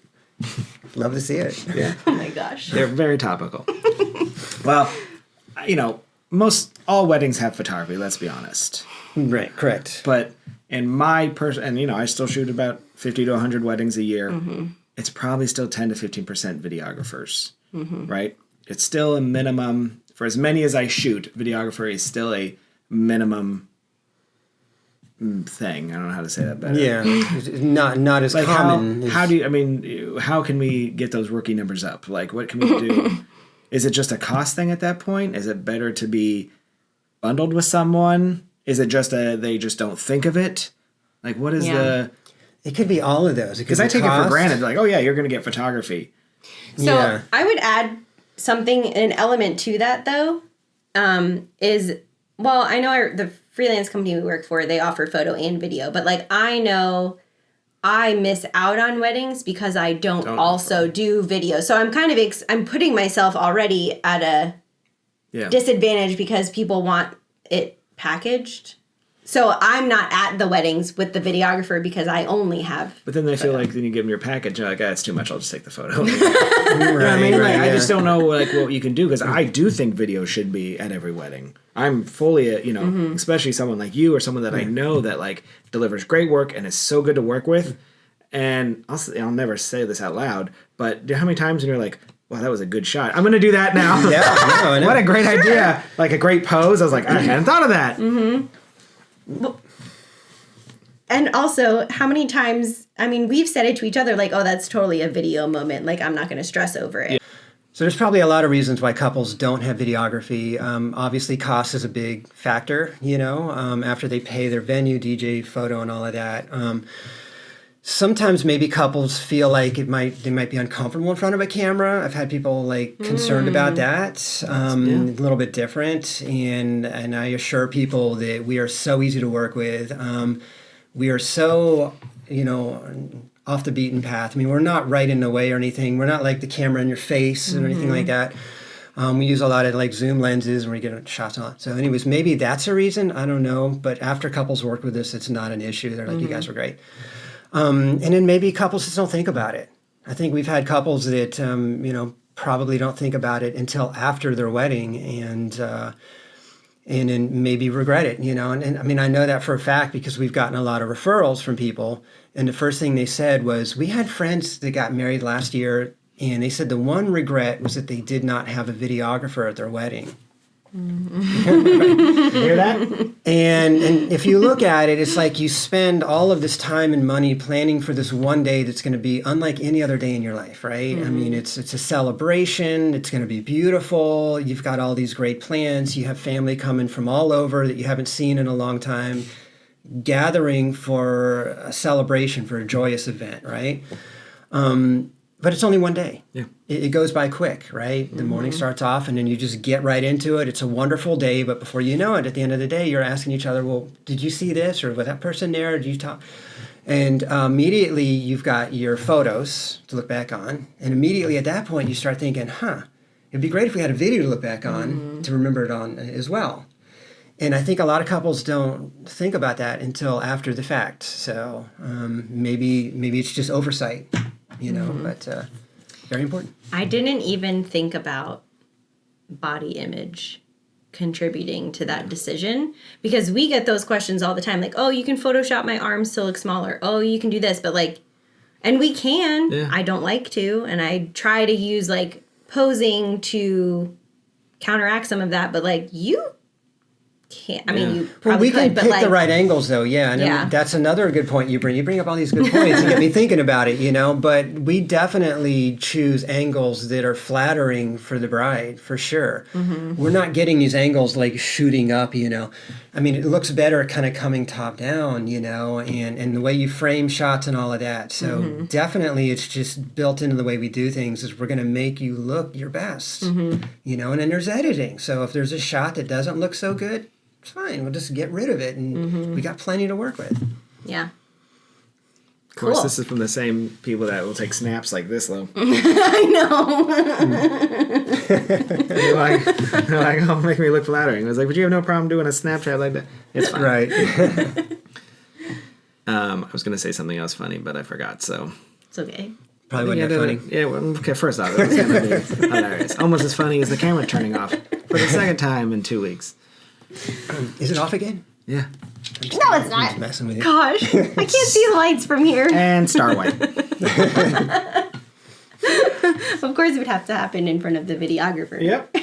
Love to see it. Yeah. Oh my gosh. They're very topical. Well, all weddings have photography, let's be honest. Right, correct. But in my I still shoot about 50 to 100 weddings a year. It's probably still 10 to 15% videographers, right? It's still a minimum. For as many as I shoot, videographer is still a minimum thing. I don't know how to say that better. Yeah, not as common. How can we get those rookie numbers up? Like, what can we do? Is it just a cost thing at that point? Is it better to be bundled with someone? Is it just they just don't think of it? Like, what is the... It could be all of those. Because I take it for granted. Like, oh yeah, you're going to get photography. So I would add an element to that though, I know the freelance company we work for, they offer photo and video, but like I know I miss out on weddings because I don't also do video. So I'm kind of I'm putting myself already at a disadvantage because people want it packaged. So I'm not at the weddings with the videographer because I only have. But then they feel like then you give them your package, you're like, it's too much. I'll just take the photo. I just don't know what you can do because I do think video should be at every wedding. I'm fully, especially someone like you or someone that I know that like delivers great work and is so good to work with. And I'll never say this out loud, but how many times when you're like, wow, that was a good shot. I'm going to do that now. I know. What a great idea. Like a great pose. I was like, I hadn't thought of that. Mm-hmm. Well, and also, how many times, we've said it to each other, like, oh, that's totally a video moment. Like, I'm not going to stress over it. Yeah. So there's probably a lot of reasons why couples don't have videography. Obviously, cost is a big factor, after they pay their venue, DJ, photo, and all of that. sometimes maybe couples feel like they might be uncomfortable in front of a camera. I've had people like concerned about that. A little bit different, and I assure people that we are so easy to work with. We are so, off the beaten path. I mean, we're not right in the way or anything. We're not like the camera in your face or anything like that. We use a lot of like zoom lenses when we get shots on. So anyways, maybe that's a reason. I don't know. But after couples work with us, it's not an issue. They're like, you guys were great. And then maybe couples just don't think about it. I think we've had couples that, probably don't think about it until after their wedding and then maybe regret it, And I mean, I know that for a fact because we've gotten a lot of referrals from people. And the first thing they said was, we had friends that got married last year, and they said the one regret was that they did not have a videographer at their wedding. You hear that? And if you look at it, it's like you spend all of this time and money planning for this one day that's going to be unlike any other day in your life, right? I mean, it's a celebration. It's going to be beautiful. You've got all these great plans. You have family coming from all over that you haven't seen in a long time, gathering for a celebration, for a joyous event, right? But it's only one day. Yeah. It goes by quick, right? The morning starts off and then you just get right into it. It's a wonderful day, but before you know it, at the end of the day, you're asking each other, well, did you see this? Or was that person there? Did you talk? And immediately you've got your photos to look back on. And immediately at that point, you start thinking, it'd be great if we had a video to look back on to remember it on as well. And I think a lot of couples don't think about that until after the fact. So maybe it's just oversight. But very important. I didn't even think about body image contributing to that decision because we get those questions all the time. Like, oh, you can Photoshop my arms to look smaller. Oh, you can do this. But and we can. Yeah. I don't like to. And I try to use posing to counteract some of that. But you can't. I mean, you probably can pick the right angles, though. Yeah, and that's another good point you bring. You bring up all these good points and get me thinking about it. But we definitely choose angles that are flattering for the bride, for sure. We're not getting these angles shooting up. I mean, it looks better kind of coming top down. And the way you frame shots and all of that. So definitely, it's just built into the way we do things. Is we're going to make you look your best. And then there's editing. So if there's a shot that doesn't look so good, it's fine. We'll just get rid of it, and we got plenty to work with. Yeah. Of course, this is from the same people that will take snaps like this, though. I know. They're like, oh, make me look flattering. I was like, but you have no problem doing a Snapchat like that. It's fine. Right. I was going to say something else funny, but I forgot, so. It's okay. Probably wasn't that funny. Yeah, well, okay, first off, it was going to be hilarious. Almost as funny as the camera turning off for the second time in 2 weeks. Is it off again? Yeah. No, it's not. I'm just messing with you. Gosh, I can't see the lights from here. And star white. Of course, it would have to happen in front of the videographer. Yep.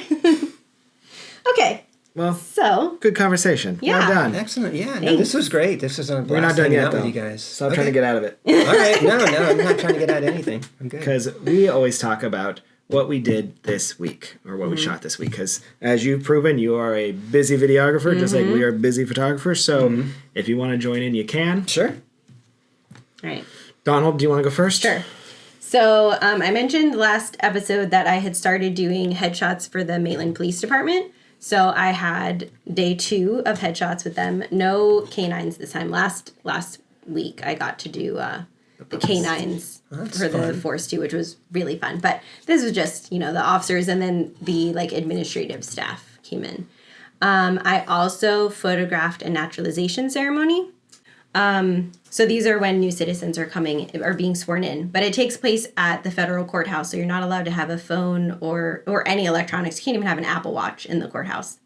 Okay. Well, so good conversation. Yeah. Well done. Excellent. Yeah. No, this was great. This was a blast. We're not done yet, though. With you guys. Stop trying to get out of it. All right. No, I'm not trying to get out of anything. I'm good. Because we always talk about what we did this week or what we shot this week. Because as you've proven, you are a busy videographer, just like we are busy photographers. So if you want to join in, you can. Sure. All right. Donald, do you want to go first? Sure. So I mentioned last episode that I had started doing headshots for the Maitland Police Department. So I had day 2 of headshots with them. No canines this time. Last week I got to do the canines for the Force 2, which was really fun. But this was just, the officers and then the administrative staff came in. I also photographed a naturalization ceremony. So these are when new citizens are being sworn in, but it takes place at the federal courthouse. So you're not allowed to have a phone or any electronics. You can't even have an Apple Watch in the courthouse.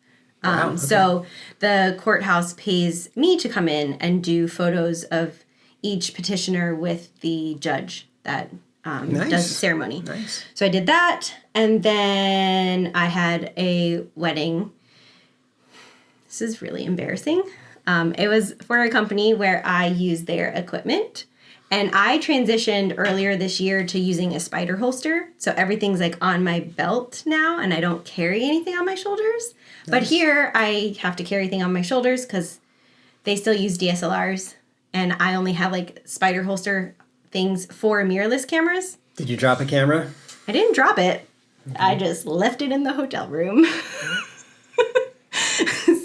Wow, okay. So the courthouse pays me to come in and do photos of each petitioner with the judge that does the ceremony. Nice. So I did that, and then I had a wedding. This is really embarrassing. It was for a company where I used their equipment, and I transitioned earlier this year to using a spider holster. So everything's on my belt now, and I don't carry anything on my shoulders. Nice. But here I have to carry everything on my shoulders because they still use DSLRs, and I only have spider holster things for mirrorless cameras. Did you drop a camera? I didn't drop it. I just left it in the hotel room.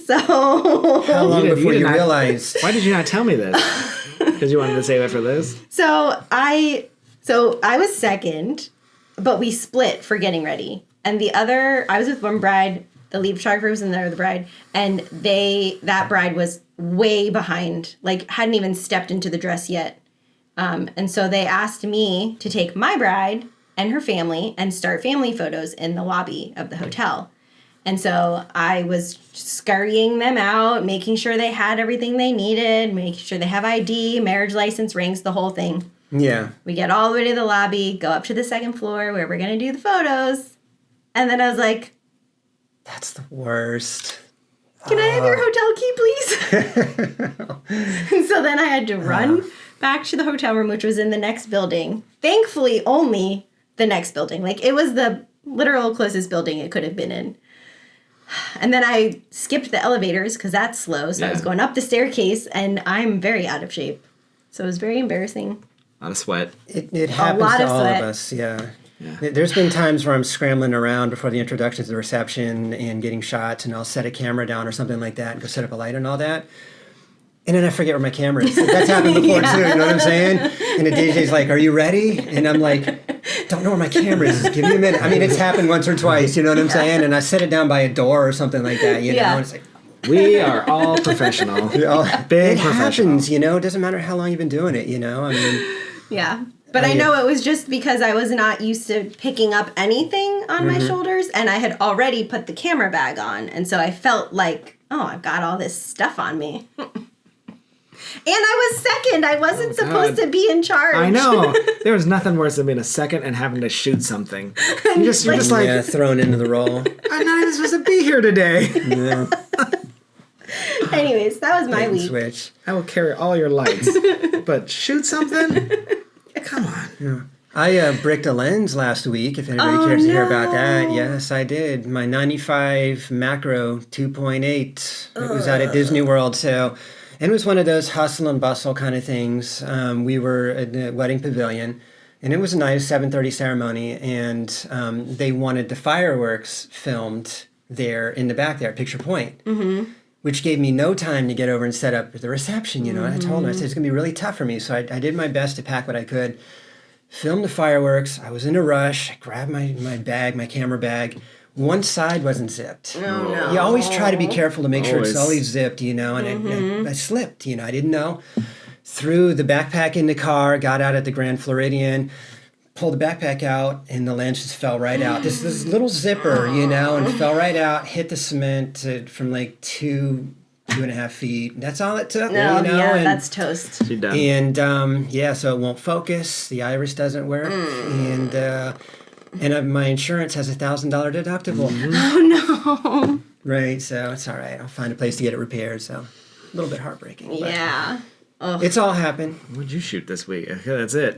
So How long before you realized? Why did you not tell me this? Because you wanted to save it for this? So I was second, but we split for getting ready. And I was with one bride, the lead photographer was in there, the bride, and that bride was way behind, like hadn't even stepped into the dress yet. And so they asked me to take my bride and her family and start family photos in the lobby of the hotel. And so I was scurrying them out, making sure they had everything they needed, making sure they have ID, marriage license, rings, the whole thing. Yeah. We get all the way to the lobby, go up to the second floor where we're going to do the photos. And then I was like, that's the worst. Can I have your hotel key, please? And so then I had to run back to the hotel room, which was in the next building. Thankfully, only the next building. Like, it was the literal closest building it could have been in. And then I skipped the elevators because that's slow. So I was going up the staircase, and I'm very out of shape. So it was very embarrassing. A lot of sweat. It happens to all of us, yeah. There's been times where I'm scrambling around before the introduction to the reception and getting shots, and I'll set a camera down or something like that and go set up a light and all that. And then I forget where my camera is. That's happened before too, you know what I'm saying? And the DJ's like, are you ready? And I'm like, don't know where my camera is. Give me a minute. I mean, it's happened once or twice, you know what I'm saying? And I set it down by a door or something like that, you know? And it's like, we are all professional. Big it professional. happens, you know? It doesn't matter how long you've been doing it, you know? I mean... Yeah. But I know it was just because I was not used to picking up anything on my shoulders, and I had already put the camera bag on. And so I felt like, oh, I've got all this stuff on me. And I was second. I wasn't supposed to be in charge. I know. There was nothing worse than being a second and having to shoot something. You're just like thrown into the role. I'm not even supposed to be here today. Yeah. Anyways, that was my week. Switch. I will carry all your lights, but shoot something? Come on. Yeah. I bricked a lens last week, if anybody cares to hear about that. Yes, I did. My 95 macro 2.8. It was out at Disney World, and it was one of those hustle and bustle kind of things. We were at the wedding pavilion, and it was a nice 7:30 ceremony, and they wanted the fireworks filmed there in the back there, Picture Point. Mm-hmm. Which gave me no time to get over and set up the reception, you know. I told him, I said, it's going to be really tough for me. So I did my best to pack what I could, film the fireworks. I was in a rush. I grabbed my bag, my camera bag. One side wasn't zipped. Oh, no. You always try to be careful to make sure it's always zipped, you know, and I slipped, you know. I didn't know. Threw the backpack in the car, got out at the Grand Floridian, pulled the backpack out, and the lens just fell right out. This little zipper, you know, and fell right out, hit the cement from like 2.5 feet. That's all it took, No, you know. yeah, and, that's toast. She done. And so it won't focus. The iris doesn't work, and my insurance has $1,000 deductible. Oh no. Right, so it's all right. I'll find a place to get it repaired. So a little bit heartbreaking. But Yeah. it's all happened. What'd you shoot this week? Okay, that's it.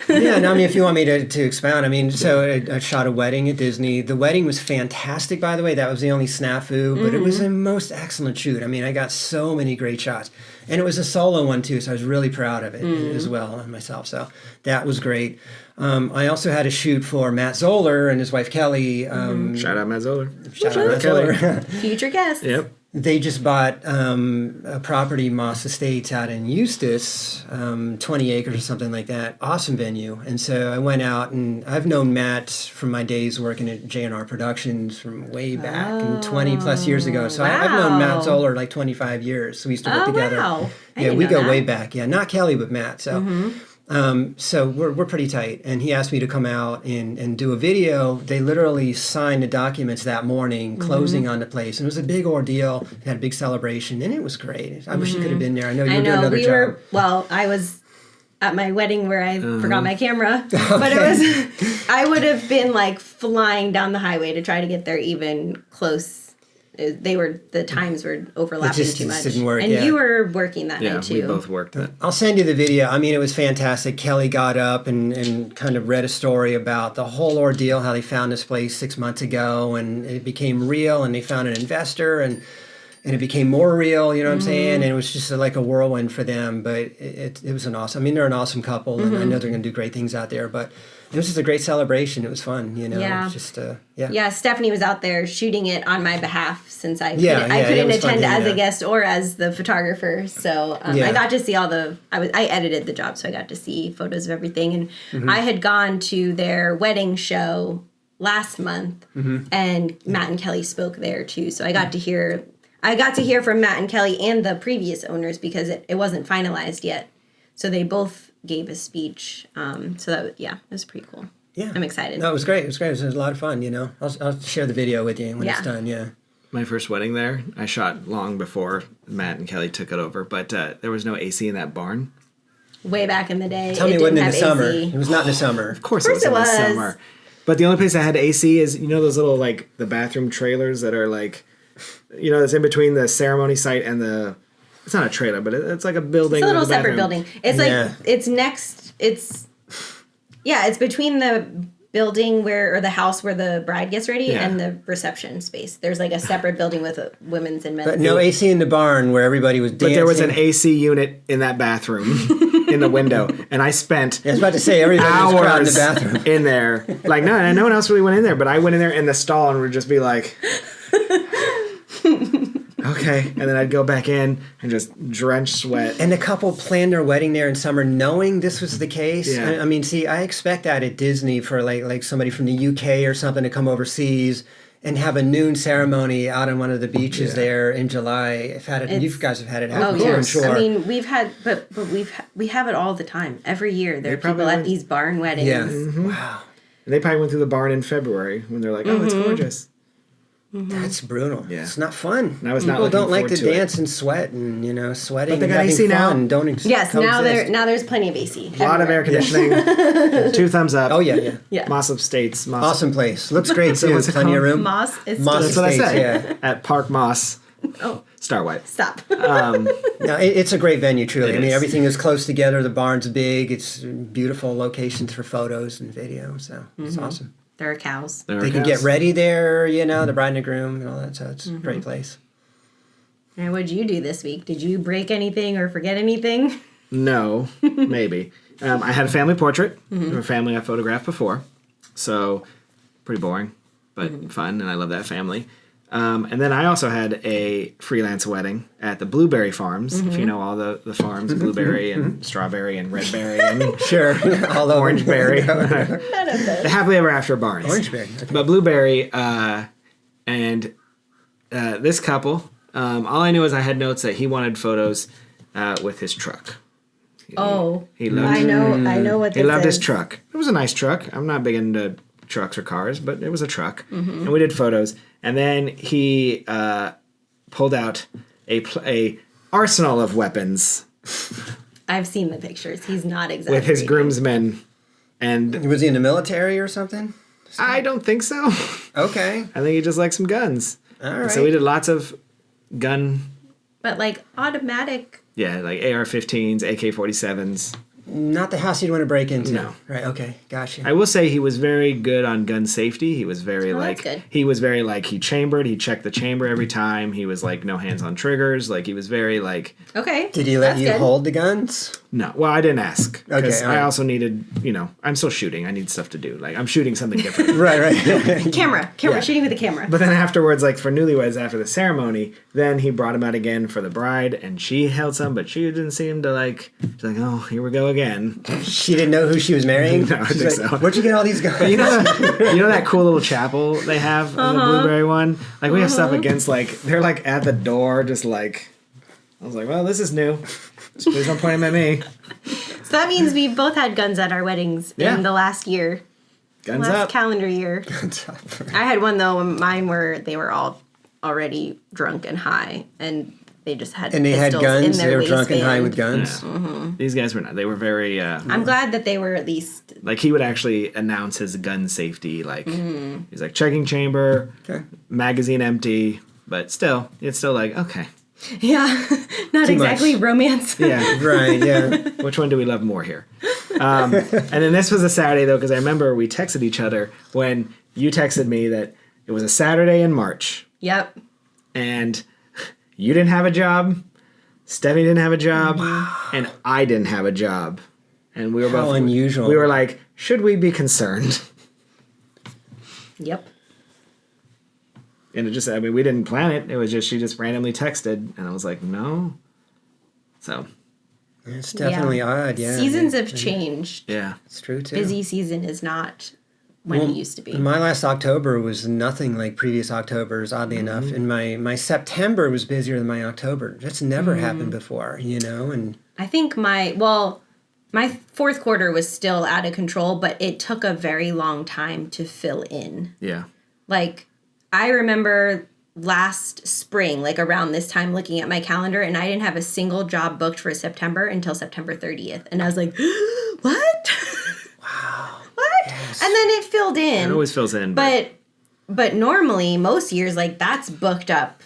Yeah, no, I mean, if you want me to expound, I mean, so I shot a wedding at Disney. The wedding was fantastic, by the way. That was the only snafu, but it was a most excellent shoot. I mean, I got so many great shots. And it was a solo one, too, so I was really proud of it as well, myself. So that was great. I also had a shoot for Matt Zoller and his wife, Kelly. Shout out Matt Zoller. Shout out Matt Zoller. Future guest. Yep. They just bought a property, Moss Estates, out in Eustis, 20 acres or something like that. Awesome venue. And so I went out, and I've known Matt from my days working at J&R Productions from way back, 20 plus years ago. So I've known Matt Zoller like 25 years. So we used to work together. Wow. Yeah, we go way back. Yeah, not Kelly, but Matt. So. So we're pretty tight, and he asked me to come out and do a video. They literally signed the documents that morning, closing on the place, and it was a big ordeal. They had a big celebration, and it was great. I wish you could have been there. I know you were doing another job. Well, I was at my wedding where I forgot my camera, but it was I would have been like flying down the highway to try to get there even close. The times were overlapping too much. Didn't work, and you were working that night too. Yeah, we both worked that. I'll send you the video. I mean, it was fantastic. Kelly got up and kind of read a story about the whole ordeal, how they found this place 6 months ago, and it became real, and they found an investor, and and it became more real, you know what I'm saying? And it was just like a whirlwind for them, but it was an awesome, I mean, they're an awesome couple, and I know they're going to do great things out there, but it was just a great celebration. It was fun, you know? Yeah. It was just, Yeah, Stephanie was out there shooting it on my behalf since I Yeah, I it couldn't was fun attend doing as a that. guest or as the photographer. So Yeah. I got to see I edited the job, so I got to see photos of everything. And I had gone to their wedding show last month, and Matt and Kelly spoke there too. So I got to hear from Matt and Kelly and the previous owners because it wasn't finalized yet. So they both gave a speech. So that it was pretty cool. Yeah. I'm excited. No, it was great. It was great. It was a lot of fun, you know? I'll share the video with you when it's done, yeah. My first wedding there, I shot long before Matt and Kelly took it over, but there was no AC in that barn. Way back in the day. Tell me it wasn't in the didn't summer. have AC. It was not in the summer. Of course it was in the summer. But the only place I had AC is, you know, those little, like, the bathroom trailers that are, like, you know, that's in between the ceremony site and it's not a trailer, but it's like a building. It's a little with a separate bathroom. building. It's like, it's between the building or the house where the bride gets ready and the reception space. There's like a separate building with women's and men's. But no AC in the barn where everybody was dancing. But there was an AC unit in that bathroom in the window, and I spent I was about to say, everybody was crowding hours the bathroom. in there. Like, no one else really went in there, but I went in there in the stall and would just be like, okay. And then I'd go back in and just drench sweat. And the couple planned their wedding there in summer knowing this was the case. Yeah. I mean, see, I expect that at Disney for like somebody from the UK or something to come overseas and have a noon ceremony out on one of the beaches there in July. You guys have had it happen before, I'm sure. I mean, we've had, but we have it all the time. Every year there are people at these barn weddings. Yeah. Mm-hmm. Wow. And they probably went through the barn in February when they're like, oh, it's gorgeous. That's brutal. Yeah. It's not fun. And I was not People looking don't like forward to to it. dance and sweat and, you know, sweating But they and got having AC now. fun. Yes, now coexist. there's plenty of AC. A lot of air conditioning. 2 thumbs up. Oh, yeah. Yeah. Moss Estates. Awesome place. Looks great, too. what's it Plenty of called? room. Moss is Moss That's what I Estates, said. At Park Moss. Oh, Starlight. stop. No, it's a great venue, truly. It I mean, is. everything is close together. The barn's big. It's beautiful locations for photos and video. So it's awesome. There are cows. They can get ready there, you know, the bride and the groom and all that. So it's a great place. And what did you do this week? Did you break anything or forget anything? No, maybe. I had a family portrait of a family I photographed before. So pretty boring, but fun. And I love that family. And then I also had a freelance wedding at the Blueberry Farms. If you know all the farms, blueberry and strawberry and red berry and Sure. All over. orangeberry. None of this. The happily ever after barns. Orangeberry. Okay. But blueberry and this couple, all I knew is I had notes that he wanted photos with his truck. He loved, I know what this he loved his is. truck. It was a nice truck. I'm not big into trucks or cars, but it was a truck. And we did photos. And then he pulled out a arsenal of weapons I've seen the pictures. He's not exactly with his groomsmen. And Was he in the military or something? I don't think so. Okay. I think he just likes some guns. All And right. so we did lots of gun, But like automatic. like AR-15s, AK-47s. Not the house you'd want to break into. No. Right. Okay. Gotcha. I will say he was very good on gun safety. He was very that's good. he chambered, he checked the chamber every time. He was like no hands on triggers. Like he was very like Okay. Did he let that's you good. hold the guns? no. Well, I didn't ask because Okay, all I right. also needed, I'm still shooting. I need stuff to do. Like I'm shooting something different. Right. Camera. Yeah. Shooting with a camera. But then afterwards, like for newlyweds after the ceremony, then he brought him out again for the bride, and she held some, but she didn't seem to like. She's like, oh, here we go again. She didn't know who she was marrying? No, I She's think like, so. Where'd you get all these guns? You know that cool little chapel they have in the Blueberry one? Like we have stuff against like they're like at the door, just like I was like, well, this is new. Just please don't point them at me. So that means we both had guns at our weddings in the last year. Guns last up. calendar year. I had one though. Mine they were all already drunk and high, and they just had And they had pistols guns? in their They were drunk and high waistband. with guns? Yeah. These guys were not. They were very I'm glad that they were at least. like he would actually announce his gun safety. Like he's like checking chamber, Okay. magazine empty, but still, it's still like okay, Yeah, not Too exactly much. romance. yeah. Right, yeah. Which one do we love more here? And then this was a Saturday, though, because I remember we texted each other when you texted me that it was a Saturday in March. Yep. And you didn't have a job, Stephanie didn't have a job, and I didn't have a job. And we were How both unusual. We were like, should we be concerned? Yep. And it just, I mean, we didn't plan it. It was just, she just randomly texted, and I was like, no. So, It's definitely odd, yeah. Seasons have changed. yeah. It's true, too. Busy season is not when it used to be. My last October was nothing like previous Octobers, oddly enough. And my September was busier than my October. That's never happened before, you know? And I think my fourth quarter was still out of control, but it took a very long time to fill in. Yeah. Like, I remember last spring, like around this time, looking at my calendar, and I didn't have a single job booked for September until September 30th. And I was like, what? wow. What? Yes. And then it filled in. It always fills in. But normally, most years, like, that's booked up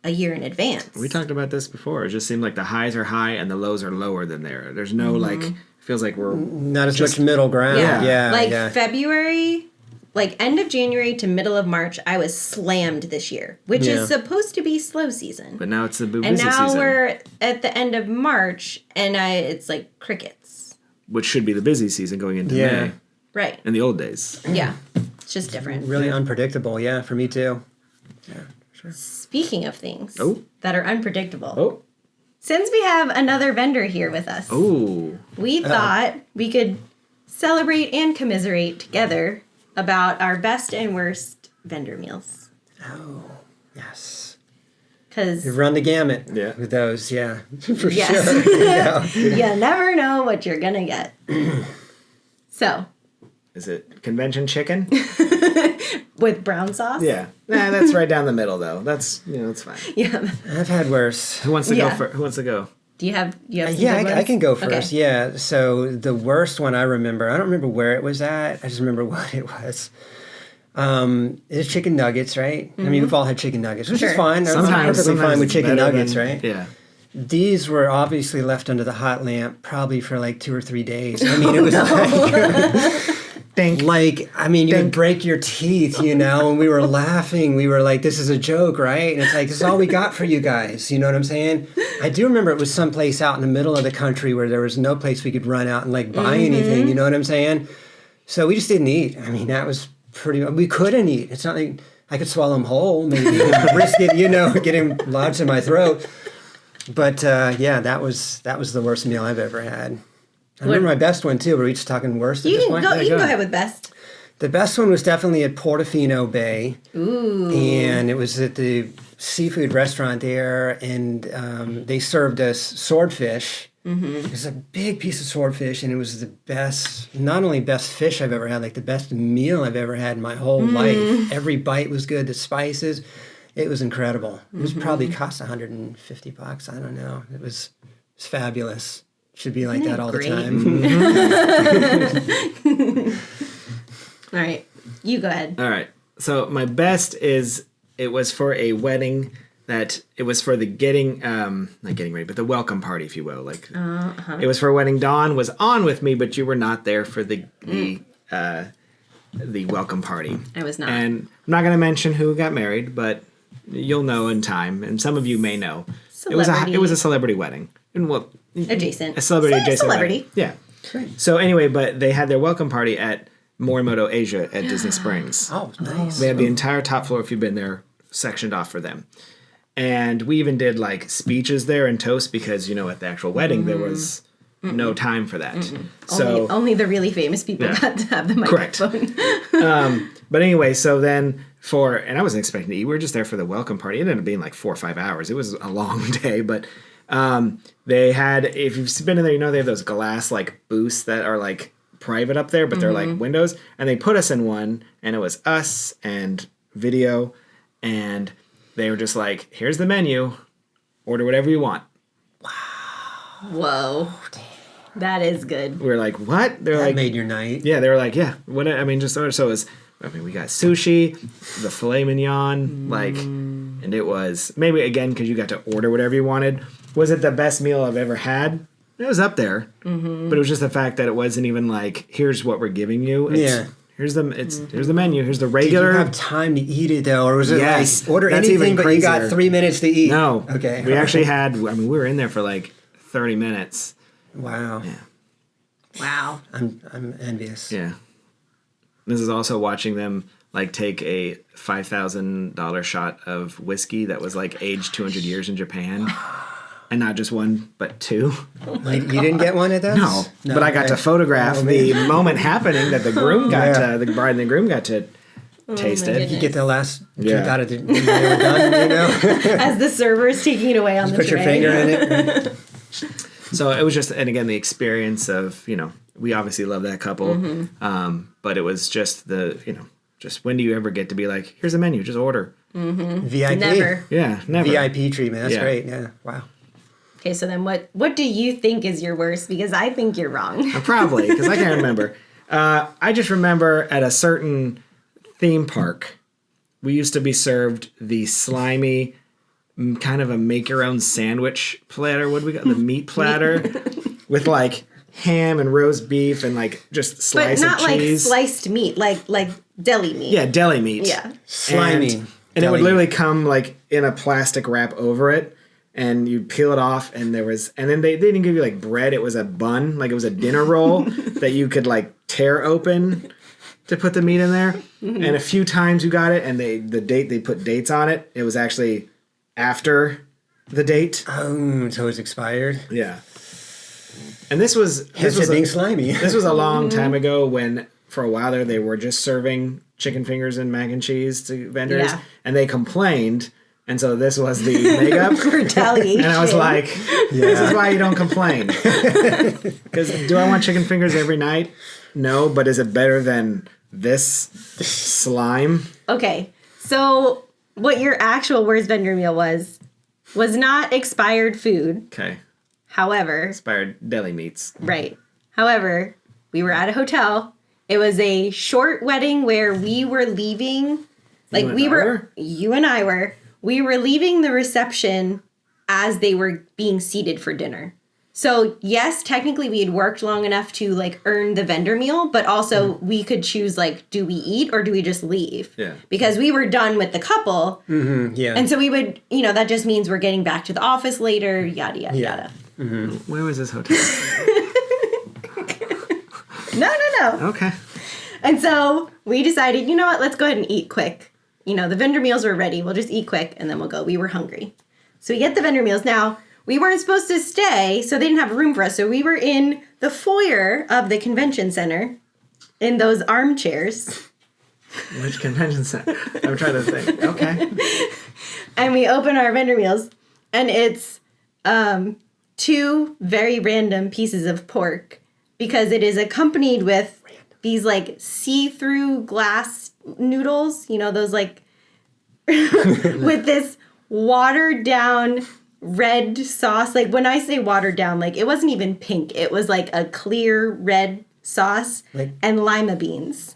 a year in advance. We talked about this before. It just seemed like the highs are high and the lows are lower than there. There's no, like, feels like we're... Not as much middle ground. Yeah. Yeah. February, like end of January to middle of March, I was slammed this year, which is supposed to be slow season. But now it's the busy and now season. we're at the end of March, and it's like crickets. Which should be the busy season going into May. Right. In the old days. Yeah. It's just different. Really unpredictable, yeah, for me too. Speaking of things Oh. that are unpredictable, Oh. since we have another vendor here with us, Oh. we thought we could celebrate and commiserate together about our best and worst vendor meals. Oh, yes. Because We've run the gamut with those, for sure. you never know what you're going to get. So, Is it convention chicken? with brown sauce? Yeah. Nah, that's right down the middle, though. That's, that's fine. Yeah. I've had worse. Who wants to go Yeah. first? Who wants to go? Do you have some Yeah, good I ones? can go first. Okay. Yeah. So the worst one I remember, I don't remember where it was at. I just remember what it was. It's chicken nuggets, right? I mean, we've all had chicken nuggets, which is Sure. fine. I'm perfectly fine with it's chicken better nuggets, than- right? Yeah. These were obviously left under the hot lamp probably for like 2 or 3 days. I mean, it was you would break your teeth, and we were laughing. We were like, this is a joke, right? And it's like, this is all we got for you guys. You know what I'm saying? I do remember it was someplace out in the middle of the country where there was no place we could run out and like buy anything. You know what I'm saying? So we just didn't eat. I mean, that was we couldn't eat. It's not like I could swallow them whole, maybe risk it, getting lodged in my throat. But that was the worst meal I've ever had. I remember my best one too. Were we just talking worst at You this can point? go. Yeah, You can go go ahead. ahead with best. The best one was definitely at Portofino Bay. Ooh. And it was at the seafood restaurant there, and they served us swordfish. It was a big piece of swordfish, and it was the best, not only best fish I've ever had, like the best meal I've ever had in my whole life. Every bite was good, the spices. It was incredible. It was probably cost $150. I don't know. It was fabulous. Should be like that all great? the time. All right. You go ahead. All right. So my best is it was for a wedding that it was for the not getting ready, but the welcome party, if you will. Like it was for a wedding. Dawn was on with me, but you were not there for the welcome party. I was not. And I'm not going to mention who got married, but you'll know in time, and some of you may know. It was a celebrity wedding, and Adjacent. a celebrity adjacent celebrity. wedding. Yeah. So anyway, but they had their welcome party at Morimoto Asia at Disney Springs. Oh, nice. They had the entire top floor, if you've been there, sectioned off for them. And we even did like speeches there and toast because, at the actual wedding, there was no time for that. So only the really famous people got to have the microphone. But anyway, so then and I wasn't expecting to eat. We were just there for the welcome party. It ended up being like 4 or 5 hours. It was a long day, but they had, if you've been in there, they have those glass like booths that are like private up there, but they're like windows. And they put us in one, and it was us and video, and they were just like, here's the menu, order whatever you want. Whoa. That is good. We were like, what? They're That like, made your night. yeah, they were like, yeah, what? I mean, just order. So it was, we got sushi, the filet mignon, and it was maybe again because you got to order whatever you wanted. Was it the best meal I've ever had? It was up there, but it was just the fact that it wasn't even like, here's what we're giving you. It's, here's the menu. Here's the Did regular. you have time to eat it though, or was it Yes, like order that's anything even but you got crazier. 3 minutes to eat? No. Okay. We actually had. I mean, we were in there for like 30 minutes. Wow. Yeah. Wow. I'm envious. Yeah. This is also watching them like take a $5,000 shot of whiskey that was like aged 200 years in Japan, and not just one but two. You didn't get one of those? No, but I got to photograph the moment happening that the groom got to, the bride and the groom got to taste it. You get the last Yeah. drink out of the when they were done, you know? As the server's taking it away on the Put your tray. finger in it. So it was just, and again, the experience of, we obviously love that couple, but it was just just when do you ever get to be like, here's a menu, just order. VIP. Never. Yeah, never. VIP treatment. That's Yeah. great. Yeah. Wow. Okay, so then what do you think is your worst? Because I think you're wrong. Probably, because I can't remember. I just remember at a certain theme park, we used to be served the slimy, kind of a make-your-own sandwich platter. What do we got? The meat platter with like ham and roast beef and like just slice But not of cheese. like sliced meat, like deli meat. Yeah, deli meat. Yeah. Slimy. And it deli would meat. literally come like in a plastic wrap over it, and you peel it off, and then they didn't give you like bread. It was a bun, like it was a dinner roll that you could like tear open to put the meat in there. And a few times you got it, and they put dates on it. It was actually after the date. Oh, so it's expired. Yeah. And this was Being slimy. this was a long time ago when, for a while there, they were just serving chicken fingers and mac and cheese to vendors, Yeah. and they complained, and so this was the makeup. Retaliation. And I was like, this is why you don't complain. Because do I want chicken fingers every night? No, but is it better than this slime? Okay, so what your actual worst vendor meal was not expired food. Okay. However, Expired deli meats. right. However, we were at a hotel. It was a short wedding where we were leaving. Like you and I were. We were leaving the reception as they were being seated for dinner. So yes, technically we had worked long enough to like earn the vendor meal, but also we could choose like, do we eat or do we just leave? Yeah. Because we were done with the couple. Yeah. And so we would, that just means we're getting back to the office later, yada, yada, yada. Where was this hotel? No. Okay. And so we decided, you know what, let's go ahead and eat quick. The vendor meals were ready. We'll just eat quick and then we'll go. We were hungry. So we get the vendor meals. Now, we weren't supposed to stay, so they didn't have room for us. So we were in the foyer of the convention center in those armchairs. Which convention center? I'm trying to think. Okay. And we open our vendor meals, and it's 2 very random pieces of pork because it is accompanied with these like see-through glass noodles, those like with this watered down red sauce. Like when I say watered down, like it wasn't even pink. It was like a clear red sauce and lima beans.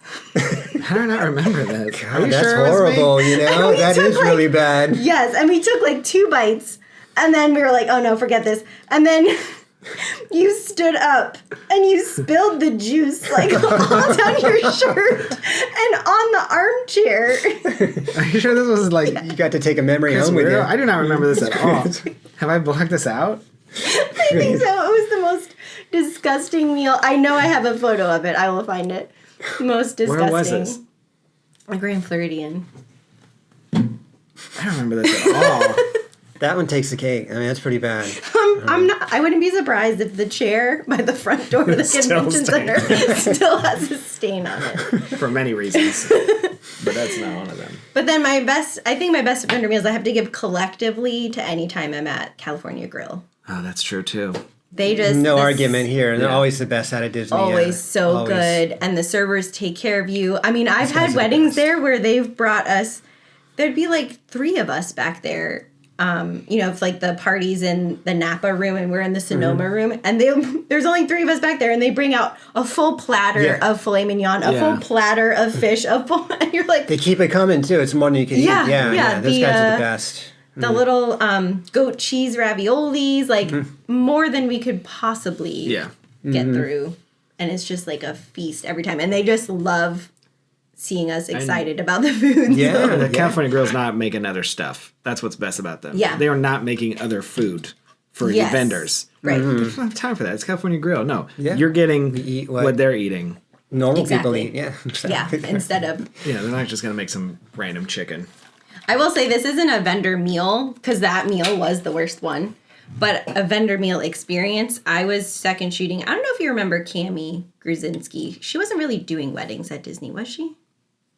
How do I not remember that? Are you That's sure it was me? horrible, That took, is really bad. Yes, and we took like 2 bites, and then we were like, oh no, forget this. And then you stood up and you spilled the juice like all down your shirt and on the armchair. Are you sure this was like You got to take a memory Chris home with you. I do not remember this at all. Have I blocked this out? I think so. It was the most disgusting meal. I know I have a photo of it. I will find it. Most disgusting. Where was this? A Grand Floridian. I don't remember this at all. That one takes the cake. I mean, that's pretty bad. I wouldn't be surprised if the chair by the front door of the Still convention center still has a stain on it. For many reasons. But that's not one of them. But then my best vendor meals I have to give collectively to any time I'm at California Grill. Oh, that's true too. They just No argument here. They're Yeah. always the best out of Disney. always so Always. good, and the servers take care of you. I mean, I've had weddings there where they've brought us. There'd be like 3 of us back there. It's like the parties in the Napa room and we're in the Sonoma room, and there's only 3 of us back there, and they bring out a full platter of filet mignon, a full platter of fish, and you're like, They keep it coming too. It's more than you can eat. Yeah, Yeah. Those the, guys are the best. the little goat cheese raviolis, like more than we could possibly Yeah. get through. And it's just like a feast every time. And they just love seeing us excited about the food. Yeah. So. The California Grill's not making other stuff. That's what's best about them. Yeah. They are not making other food for Yes. vendors. Right. They don't have time for that. It's California Grill. No. Yeah. You're getting We eat what what- they're eating. Normal Exactly. people eat. Yeah. Yeah, instead of... Yeah, they're not just going to make some random chicken. I will say this isn't a vendor meal, because that meal was the worst one, but a vendor meal experience. I was second shooting. I don't know if you remember Cami Gruzinski. She wasn't really doing weddings at Disney, was she?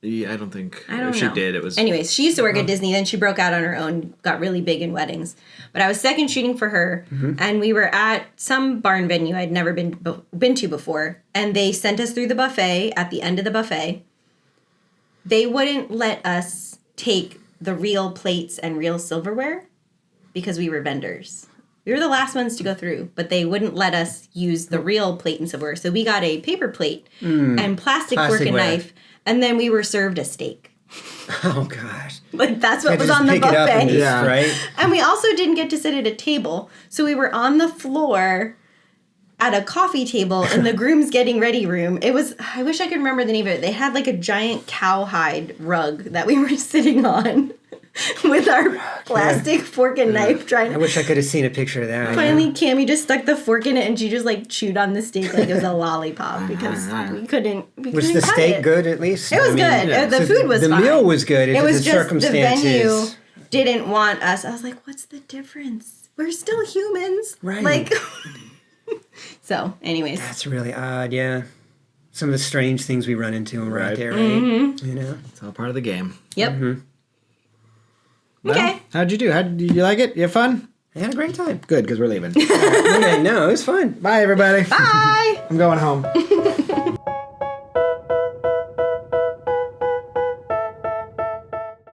Yeah, I don't think. I don't if she know. did, it was. Anyways, she used to work at Disney, then she broke out on her own, got really big in weddings. But I was second shooting for her, and we were at some barn venue I'd never been to before, and they sent us through the buffet. At the end of the buffet, they wouldn't let us take the real plates and real silverware because we were vendors. We were the last ones to go through, but they wouldn't let us use the real plate and silverware. So we got a paper plate and plastic fork and Plasticware. knife, and then we were served a steak. Oh gosh. Like, that's what You had to was just on the pick it up and buffet. just, Yeah. right? And we also didn't get to sit at a table. So we were on the floor at a coffee table in the groom's getting ready room. It was, I wish I could remember the name of it. They had like a giant cowhide rug that we were sitting on with our plastic fork and knife trying I to... wish I could have seen a picture of that. Finally, Cammie just stuck the fork in it and she just like chewed on the steak like it was a lollipop because we couldn't Was couldn't the cut steak it. good at least? It was good. yeah. The So food was the fine. meal was good. It was the just the circumstances. venue didn't want us. I was like, what's the difference? We're still humans. Right. Like, so anyways. That's really odd, yeah. Some of the strange things we run into when we're out Right. there, right? Mm-hmm. You know? It's all part of the game. Yep. Well, Okay. how'd you do? Did you like it? You have fun? I had a great time. Good, because we're leaving. Okay, no, it was fun. Bye, everybody. Bye. I'm going home.